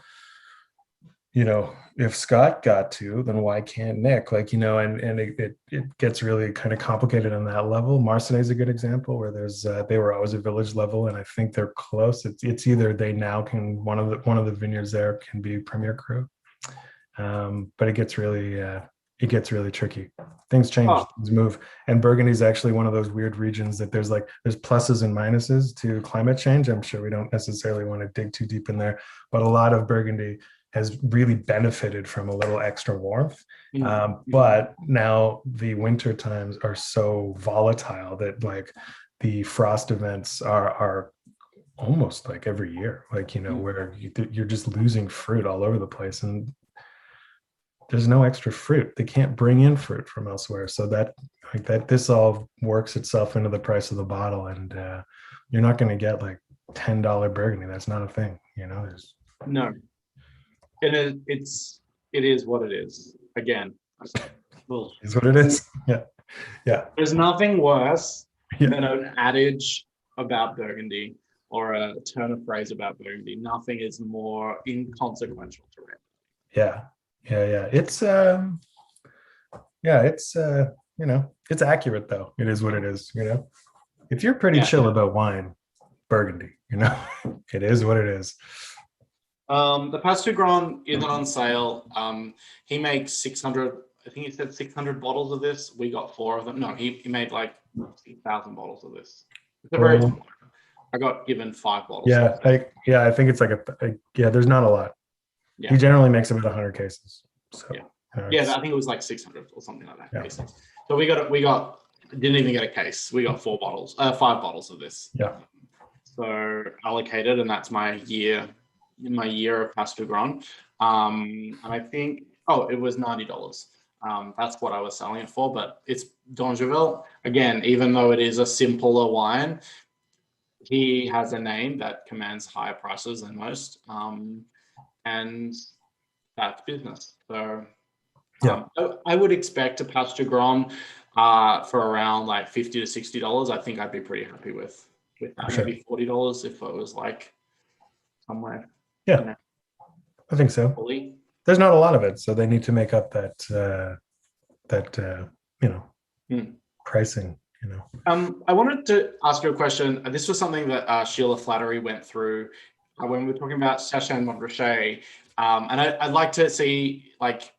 you know, if Scott got to, then why can't Nick? Like, you know, and it gets really kind of complicated on that level. Marseille is a good example where there's they were always a village level, and I think they're close. It's either they now can one of the vineyards there can be Premier Cru, but it gets really tricky. Things change, things move, and Burgundy is actually one of those weird regions that there's pluses and minuses to climate change. I'm sure we don't necessarily want to dig too deep in there, but a lot of Burgundy has really benefited from a little extra warmth. But now the winter times are so volatile that like the frost events are almost like every year, like, you know, where you're just losing fruit all over the place, and there's no extra fruit. They can't bring in fruit from elsewhere. So this all works itself into the price of the bottle, and you're not going to get like $10 Burgundy. That's not a thing, you know. No. And it is what it is. Again, is what it is. Yeah. There's nothing worse than an adage about Burgundy or a turn of phrase about Burgundy. Nothing is more inconsequential to it. Yeah. It's you know, it's accurate though. It is what it is. You know, if you're pretty chill about wine, Burgundy. You know, it is what it is. The Pasteur Grand isn't on sale. He makes 600, I think he said 600 bottles of this. We got 4 of them. No, he made like 6,000 bottles of this. It's a very small one. I got given 5 bottles. Yeah, I think it's like there's not a lot. Yeah. He generally makes about 100 cases. So I think it was like 600 or something like that. Cases. So we didn't even get a case. We got 5 bottles of this. Yeah. So allocated, and that's my year of Pasteur Grand. And I think, it was $90. That's what I was selling it for, but it's D'Angeville. Again, even though it is a simpler wine, he has a name that commands higher prices than most. And that's business. So I would expect a Pasteur Grand for around like $50 to $60. I think I'd be pretty happy with that. Sure. Maybe $40 if it was like somewhere. Yeah, I think so. there's not a lot of it, so they need to make up that you know, Hmm. pricing, you know. I wanted to ask you a question. This was something that Sheila Flattery went through when we were talking about Sacha Montrachet, and I'd like to see like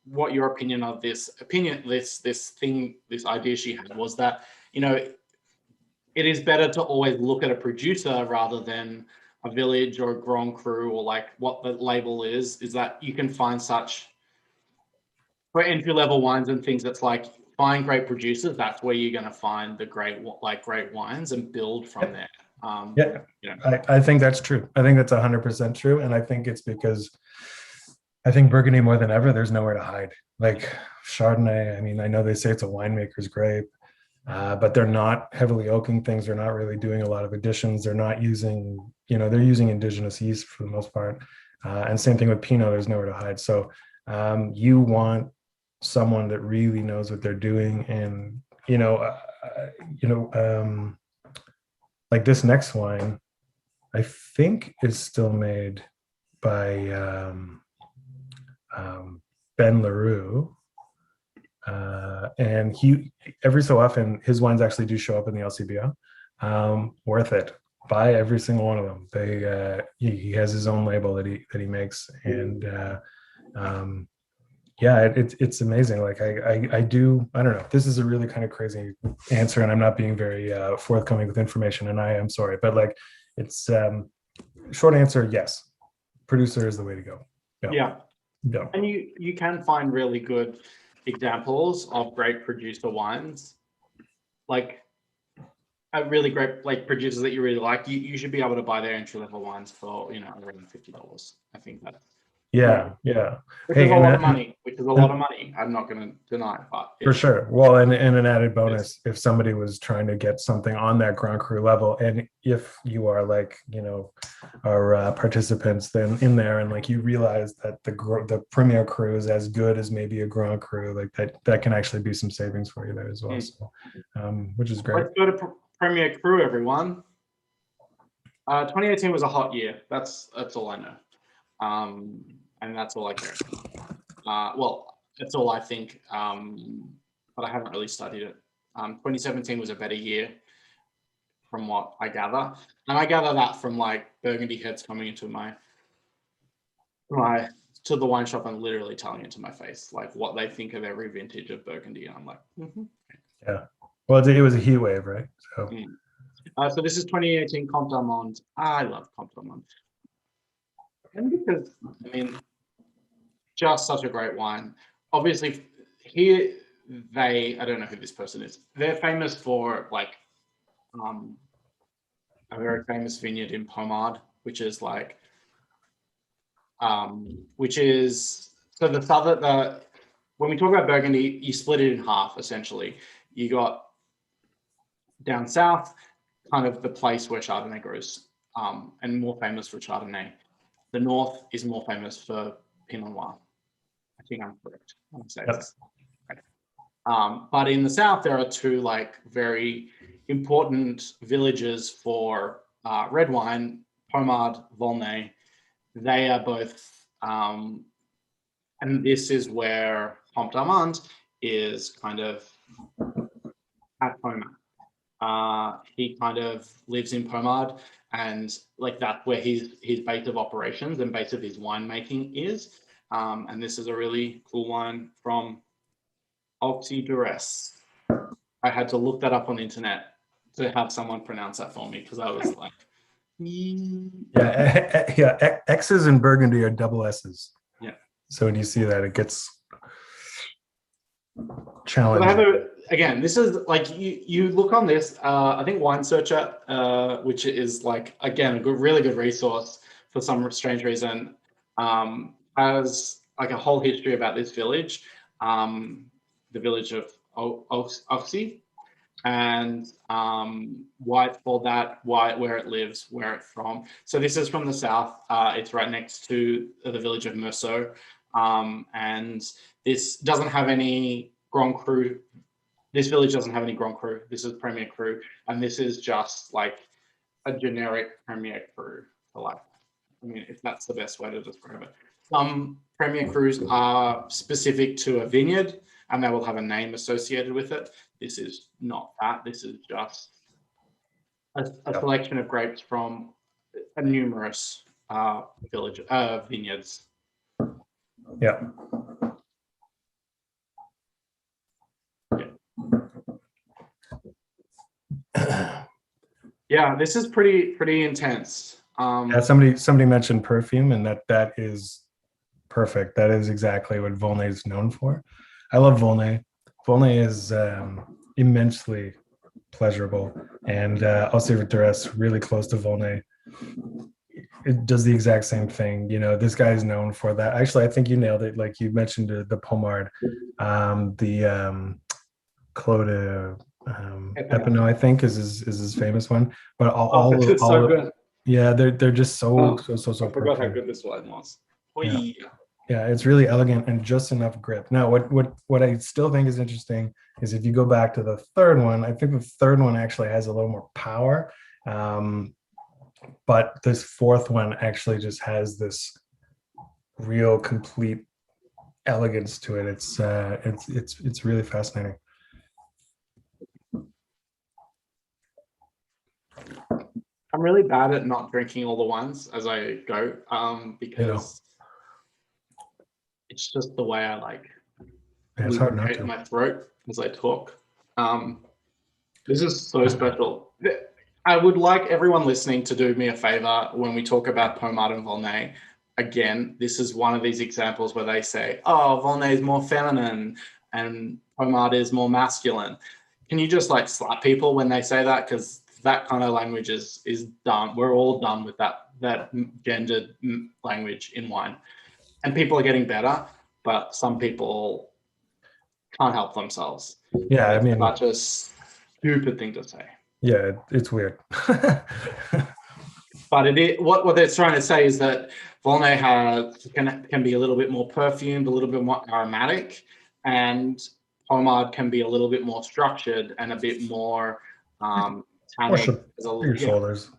what your opinion of this idea she had was that, you know, it is better to always look at a producer rather than a village or a Grand Cru or like what the label is that you can find such for entry level wines and things. That's like find great producers. That's where you're going to find the great wines and build from there. Yeah, you know. I think that's true. I think that's 100% true, and I think it's because I think Burgundy more than ever, there's nowhere to hide. Like Chardonnay, I mean, I know they say it's a winemaker's grape, but they're not heavily oaking things. They're not really doing a lot of additions. They're not using, you know, they're using indigenous yeast for the most part. And same thing with Pinot, there's nowhere to hide. So you want someone that really knows what they're doing. And, you know, like this next wine, I think is still made by Ben Leroux. And he, every so often, his wines actually do show up in the LCBO. Worth it. Buy every single one of them. He has his own label that he makes, and yeah, it's amazing. Like I don't know. This is a really kind of crazy answer, and I'm not being very forthcoming with information, and I am sorry, but like it's short answer, yes. Producer is the way to go. Yeah. And you can find really good examples of great producer wines, like a really great like producers that you really like. You should be able to buy their entry level wines for, you know, around $50. I think that's yeah. which is a lot of money. I'm not going to deny, but for sure. Well, and an added bonus, if somebody was trying to get something on that Grand Cru level, and if you are like, you know, our participants then in there, and like you realize that the Premier Cru is as good as maybe a Grand Cru, like that can actually be some savings for you there as well. So, which is great. Let's go to Premier Cru, everyone. 2018 was a hot year. That's all I know. And that's all I care. Well, that's all I think, but I haven't really studied it. 2017 was a better year from what I gather. And I gather that from like Burgundy heads coming into to the wine shop and literally telling it to my face, like what they think of every vintage of Burgundy. And I'm like, yeah. Well, it was a heat wave, right? So. So this is 2018 Comte d'Armand. I love Comte d'Armand. And because, I mean, just such a great wine. Obviously, here I don't know who this person is. They're famous for like a very famous vineyard in Pommard, which is so when we talk about Burgundy, you split it in half essentially. You got down south, kind of the place where Chardonnay grows, and more famous for Chardonnay. The north is more famous for Pinot Noir. I think I'm correct. I'm saying this. But in the south, there are two like very important villages for red wine, Pommard, Volnay. They are both, and this is where Comte d'Armand is kind of at Pommard. He kind of lives in Pommard, and like that's where his base of operations and base of his winemaking is. And this is a really cool wine from Alpes d'Huez. I had to look that up on the internet to have someone pronounce that for me because I was like, yeah, X's in Burgundy are double S's. Yeah. So when you see that, it gets challenging. Again, this is like you look on this. I think Wine Searcher, which is like again a really good resource for some strange reason, has like a whole history about this village, the village of Auxey, and why it's called that, where it lives, where it's from. So this is from the south. It's right next to the village of Meursault, and this doesn't have any Grand Cru. This village doesn't have any Grand Cru. This is Premier Cru, and this is just like a generic Premier Cru for life. I mean, if that's the best way to describe it. some Premier Crus are specific to a vineyard and they will have a name associated with it. This is not that. This is just a selection of grapes from a numerous vineyards. Yeah. Yeah, this is pretty intense. Yeah, somebody mentioned perfume, and that is perfect. That is exactly what Volnay is known for. I love Volnay. Volnay is immensely pleasurable, and Océan really close to Volnay. It does the exact same thing. You know, this guy is known for that. Actually, I think you nailed it. Like you mentioned the Pommard, the Clos de Epinot, I think is his famous one. But yeah, they're just so I forgot how good this wine was. Yeah, it's really elegant and just enough grip. Now, what I still think is interesting is if you go back to the third one, I think the third one actually has a little more power. But this fourth one actually just has this real complete elegance to it. It's really fascinating. I'm really bad at not drinking all the wines as I go, because it's just the way I like. Yeah, it's hard not to. My throat as I talk. This is so special. I would like everyone listening to do me a favor when we talk about Pommard and Volnay. Again, this is one of these examples where they say, "Oh, Volnay is more feminine and Pommard is more masculine." Can you just like slap people when they say that? Because that kind of language is done. We're all done with that gendered language in wine, and people are getting better, but some people can't help themselves. Yeah, I mean, that's a stupid thing to say. Yeah, it's weird. But what they're trying to say is that Volnay can be a little bit more perfumed, a little bit more aromatic, and Pommard can be a little bit more structured and a bit more your shoulders.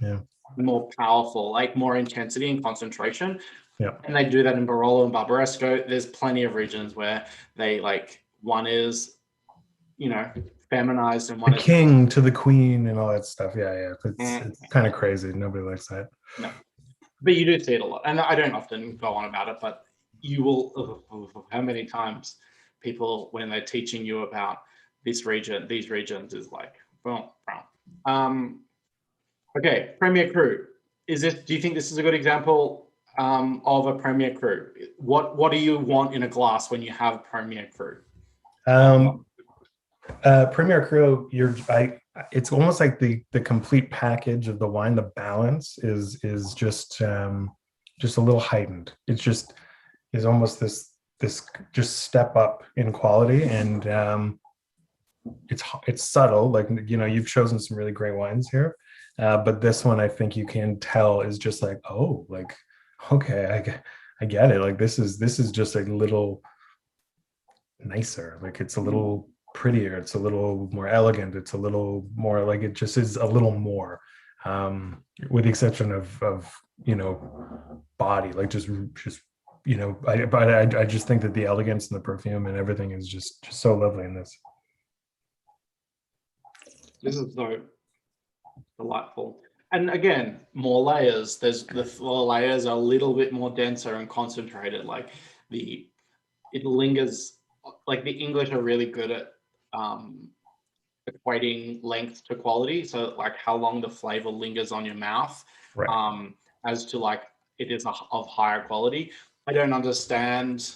Yeah. More powerful, like more intensity and concentration. Yeah. And they do that in Barolo and Barbaresco. There's plenty of regions where they like one is, feminized and one is king to the queen and all that stuff. Yeah. It's kind of crazy. Nobody likes that. No. But you do see it a lot. And I don't often go on about it, but you will, how many times people, when they're teaching you about this region, these regions is like, boom. Okay, Premier Cru. Do you think this is a good example of a Premier Cru? What do you want in a glass when you have Premier Cru? Premier Cru, it's almost like the complete package of the wine. The balance is just a little heightened. It's just is almost this just step up in quality, and it's subtle. Like you've chosen some really great wines here, but this one I think you can tell is just like, oh, like okay, I get it. Like this is just a little nicer. Like it's a little prettier, it's a little more elegant, it's a little more like it just is a little more, with the exception of body, like just I just think that the elegance and the perfume and everything is just so lovely in this. This is so delightful. And again, more layers. The layers are a little bit more denser and concentrated. Like it lingers. Like the English are really good at equating length to quality. So like how long the flavor lingers on your mouth, right. As to like it is of higher quality. I don't understand.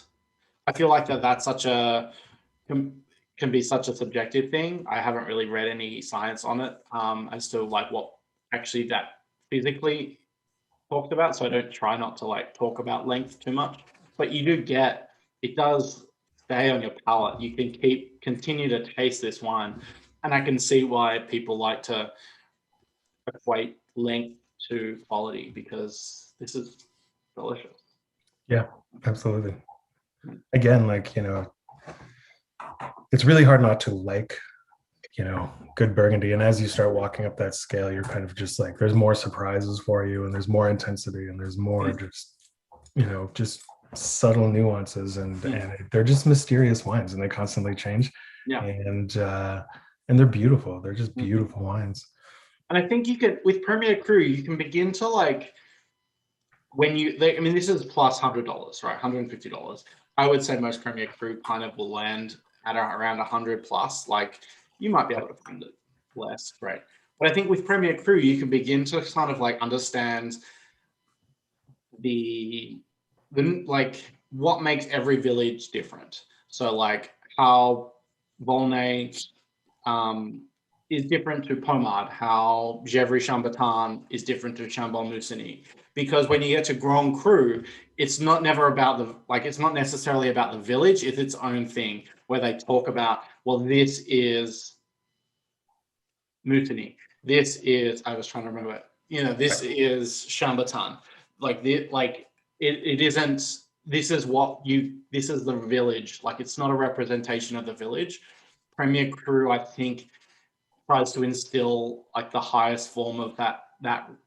I feel like that's such a can be such a subjective thing. I haven't really read any science on it as to like what actually that physically talked about. So I don't try not to like talk about length too much, but you do get, it does stay on your palate. You can continue to taste this wine. And I can see why people like to equate length to quality, because this is delicious. Yeah, absolutely. Again, like, it's really hard not to like, good Burgundy. And as you start walking up that scale, you're kind of just like, there's more surprises for you, and there's more intensity, and there's more just just subtle nuances, and they're just mysterious wines, and they constantly change. Yeah. And they're beautiful. They're just beautiful wines. And I think you could, with Premier Cru, you can begin to like, I mean, this is plus $100, right? $150. I would say most Premier Cru kind of will land at around 100 plus. Like, you might be able to find it less, right? But I think with Premier Cru, you can begin to kind of like understand the like what makes every village different. So like how Volnay is different to Pommard, how Gevrey-Chambertin is different to Chambon-Musigny. Because when you get to Grand Cru, it's not necessarily about the village, it's its own thing, where they talk about, well, this is Musigny, this is, I was trying to remember it, this is Chambertin. It isn't, this is the village. Like, it's not a representation of the village. Premier Cru, I think, tries to instill like the highest form of that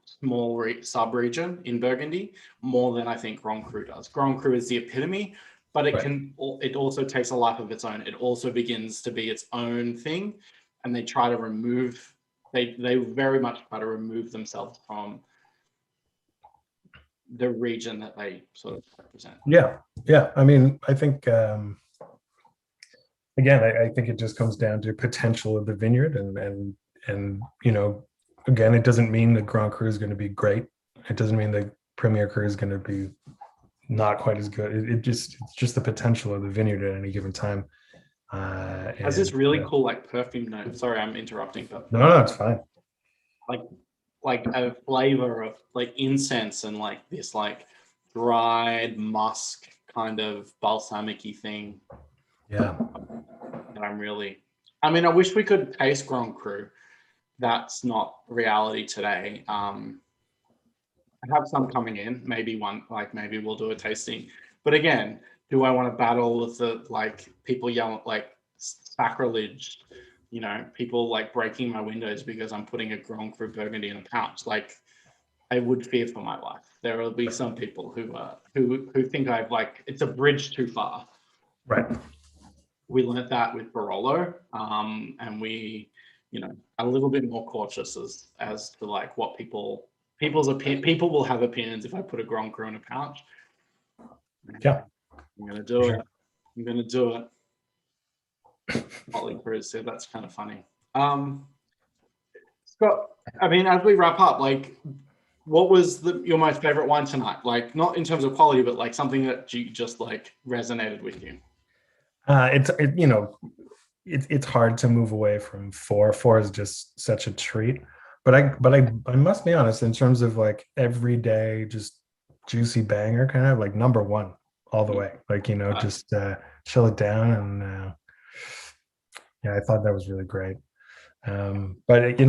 small sub-region in Burgundy more than I think Grand Cru does. Grand Cru is the epitome, but it also takes a life of its own. It also begins to be its own thing, and they very much try to remove themselves from the region that they sort of represent. Yeah. I mean, I think again, I think it just comes down to potential of the vineyard, and again, it doesn't mean the Grand Cru is going to be great. It doesn't mean the Premier Cru is going to be not quite as good. It's just the potential of the vineyard at any given time. Has this really cool like perfume note. Sorry, I'm interrupting, but no, it's fine. Like a flavor of like incense and like this like dried musk kind of balsamic-y thing. Yeah. And I mean, I wish we could taste Grand Cru. That's not reality today. I have some coming in, maybe we'll do a tasting. But again, do I want to battle with the like people yelling like sacrilege, people like breaking my windows because I'm putting a Grand Cru Burgundy in a pouch? Like, I would fear for my life. There will be some people who think I've like, it's a bridge too far. Right. We learned that with Barolo, and we, a little bit more cautious as to like what people will have opinions if I put a Grand Cru in a pouch. Yeah, I'm gonna do it. I'm gonna do it. Motley Cruz said that's kind of funny. Scott, I mean, as we wrap up, like, what was your most favorite wine tonight? Like, not in terms of quality, but like something that you just like resonated with you. It's hard to move away from four. Four is just such a treat. But I must be honest, in terms of like everyday, just juicy banger, kind of like number one all the way. Like, just chill it down, and I thought that was really great. But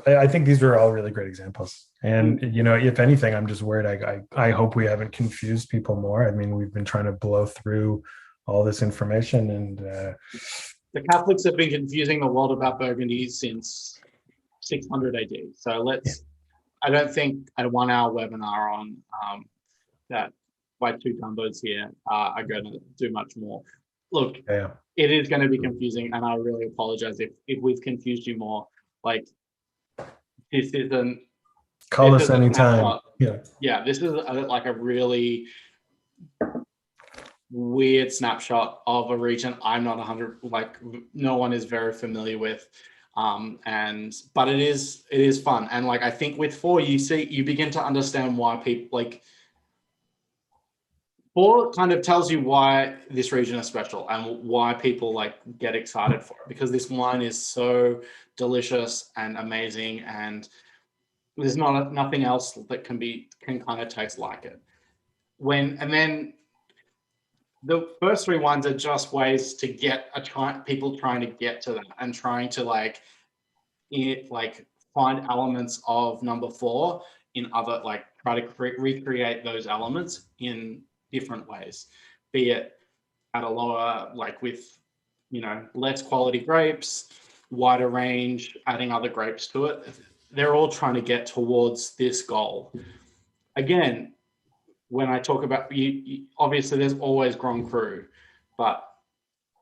I think these were all really great examples. And if anything, I'm just worried. I hope we haven't confused people more. I mean, we've been trying to blow through all this information, and the Catholics have been confusing the world about Burgundy since 600 AD. So I don't think a 1 hour webinar on that by two Dumbos here are going to do much more. Look, It is going to be confusing, and I really apologize if we've confused you more. Like, this isn't. Call us anytime. Yeah, this is like a really weird snapshot of a region I'm not 100, like no one is very familiar with. But it is fun. And like, I think with four, you begin to understand why people like, four kind of tells you why this region is special and why people like get excited for it, because this wine is so delicious and amazing, and there's nothing else that can kind of taste like it. And then the first three ones are just ways to get people trying to get to that and trying to like find elements of number four in other, like try to recreate those elements in different ways, be it at a lower, like with, less quality grapes, wider range, adding other grapes to it. They're all trying to get towards this goal. Again, when I talk about obviously there's always Grand Cru, but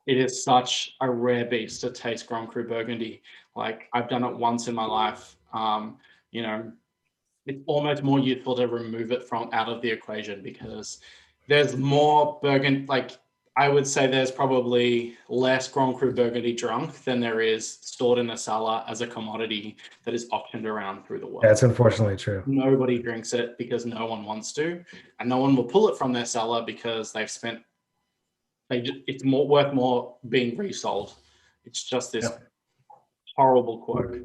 it is such a rare beast to taste Grand Cru Burgundy. Like I've done it once in my life. You know, it's almost more useful to remove it from out of the equation because there's more Burgundy. Like I would say there's probably less Grand Cru Burgundy drunk than there is stored in a cellar as a commodity that is auctioned around through the world. That's unfortunately true. Nobody drinks it because no one wants to, and no one will pull it from their cellar because they've spent. It's worth more being resold. It's just this horrible quirk.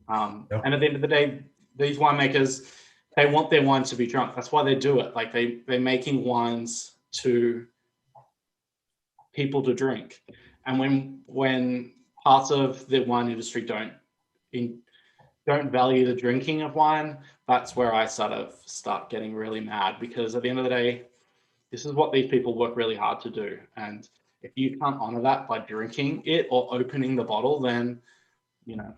And at the end of the day, these winemakers, they want their wines to be drunk. That's why they do it. Like they're making wines to people to drink. And when parts of the wine industry don't value the drinking of wine, that's where I start getting really mad, because at the end of the day, this is what these people work really hard to do. And if you can't honor that by drinking it or opening the bottle, then, you know,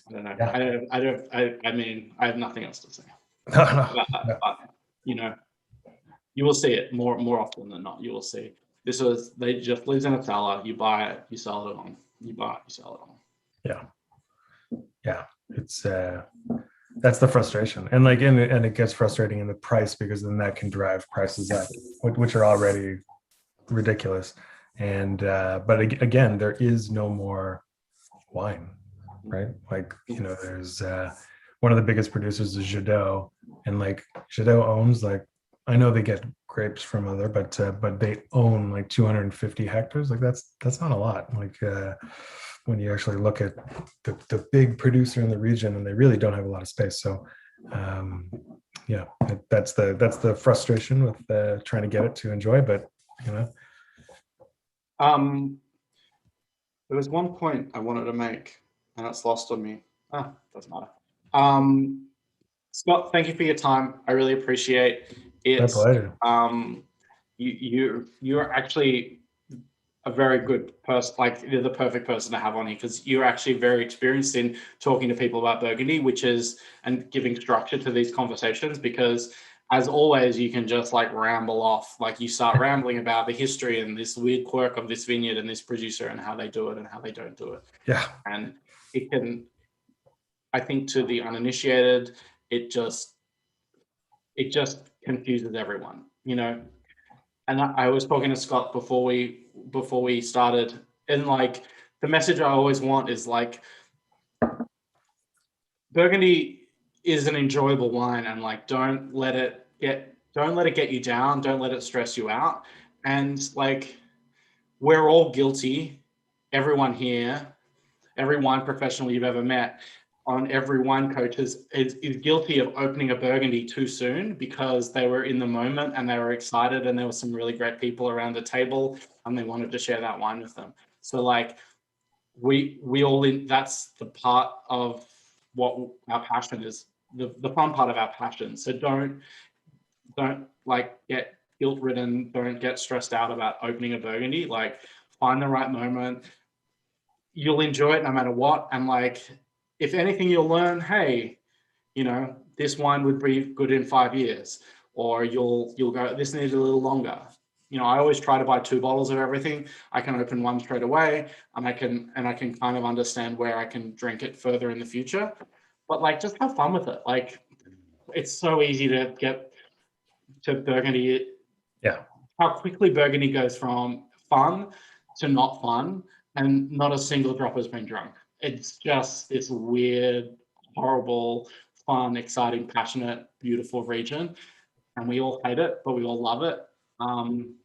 I don't know. Yeah. I mean, I have nothing else to say about that. But, you know, you will see it more often than not. You will see they just lives in a cellar. You buy it, you sell it on. You buy it, you sell it on. Yeah. It's that's the frustration, and it gets frustrating in the price, because then that can drive prices up, which are already ridiculous. And but again, there is no more wine, right? Like, you know, there's one of the biggest producers is Jadot, and like Jadot owns, like, I know they get grapes from other, but they own like 250 hectares. Like that's not a lot. Like when you actually look at the big producer in the region, and they really don't have a lot of space. So yeah, that's the frustration with trying to get it to enjoy. But you know, there was one point I wanted to make, and it's lost on me. Doesn't matter. Scott, thank you for your time. I really appreciate it. My pleasure. You're actually a very good person. Like, you're the perfect person to have on here, because you're actually very experienced in talking to people about Burgundy, and giving structure to these conversations, because as always, you can just like ramble off. Like you start rambling about the history and this weird quirk of this vineyard and this producer and how they do it and how they don't do it. Yeah. And it can, I think, to the uninitiated, it just confuses everyone, you know. And I was talking to Scott before we started, and like the message I always want is like, Burgundy is an enjoyable wine, and like don't let it get you down, don't let it stress you out. And like, we're all guilty, everyone here, every wine professional you've ever met, on every wine coach is guilty of opening a Burgundy too soon, because they were in the moment and they were excited, and there were some really great people around the table and they wanted to share that wine with them. So like we all that's the part of what our passion is, the fun part of our passion. So don't like get guilt ridden, don't get stressed out about opening a Burgundy. Like, find the right moment, you'll enjoy it no matter what. And like, if anything, you'll learn, hey, you know, this wine would be good in 5 years, or you'll go, this needs a little longer. You know, I always try to buy 2 bottles of everything. I can open one straight away, and I can kind of understand where I can drink it further in the future. But like, just have fun with it. Like, it's so easy to get to Burgundy. Yeah. How quickly Burgundy goes from fun to not fun, and not a single drop has been drunk. It's just this weird, horrible, fun, exciting, passionate, beautiful region. And we all hate it, but we all love it. And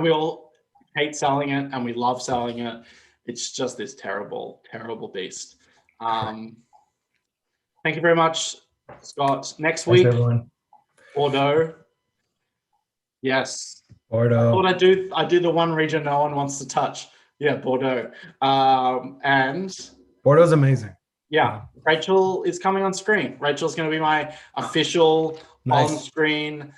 we all hate selling it, and we love selling it. It's just this terrible, terrible beast. Thank you very much, Scott. Next Thanks, week, everyone. Bordeaux. Yes. Bordeaux. I thought I do the one region no one wants to touch. Yeah, Bordeaux. And Bordeaux's amazing. Yeah, Rachel is coming on screen. Rachel's going to be my official on-screen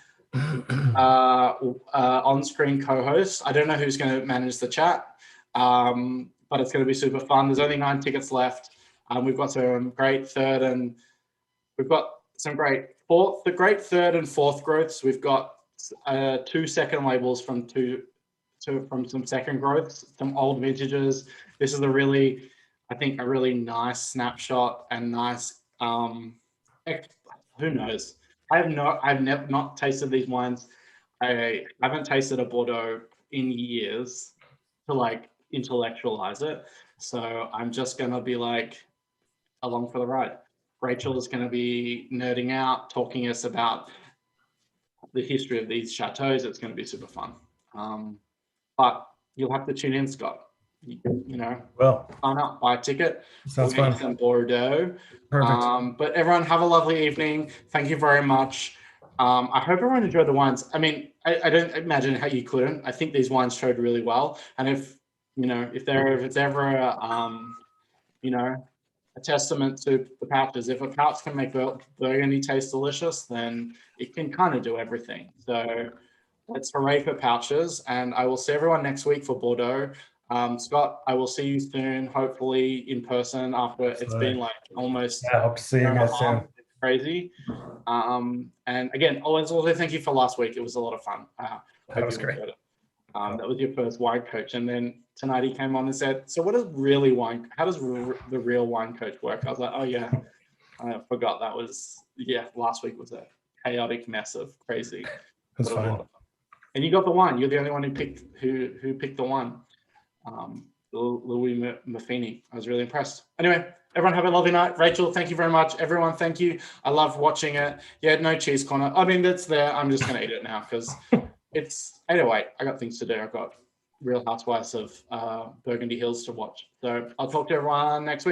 co-host. I don't know who's going to manage the chat, but it's going to be super fun. There's only 9 tickets left. We've got some great third and we've got some great the great third and fourth growths, we've got 2 second labels from some second growths, some old vintages. This is I think a really nice snapshot and nice, who knows? I've never not tasted these wines. I haven't tasted a Bordeaux in years to like intellectualize it. So I'm just gonna be like along for the ride. Rachel is gonna be nerding out, talking us about the history of these chateaus. It's gonna be super fun. But you'll have to tune in, Scott. You know, Well, sign up, buy a ticket. sounds We'll fun. get some Bordeaux. Perfect. But everyone, have a lovely evening. Thank you very much. I hope everyone enjoyed the wines. I mean, I don't imagine how you couldn't. I think these wines showed really well. And if it's ever a testament to the pouches, if a pouch can make Burgundy taste delicious, then it can kind of do everything. So let's hooray for pouches. And I will see everyone next week for Bordeaux. Scott, I will see you soon, hopefully in person after it's been like almost. Yeah, I hope to see you guys soon. It's crazy. And again, also thank you for last week. It was a lot of fun. That was great. That was your first wine coach. And then tonight he came on and said, so how does the real wine coach work? I was like, oh yeah, I forgot that was, last week was a chaotic mess of crazy. That's fine. And you got the wine. You're the only one who picked the wine. Louis Maffini. I was really impressed. Anyway, everyone have a lovely night. Rachel, thank you very much. Everyone, thank you. I love watching it. Yeah, no cheese corner. I mean, that's there. I'm just going to eat it now because it's 8:08. I got things to do. I've got Real Housewives of Burgundy Hills to watch. So I'll talk to everyone next week.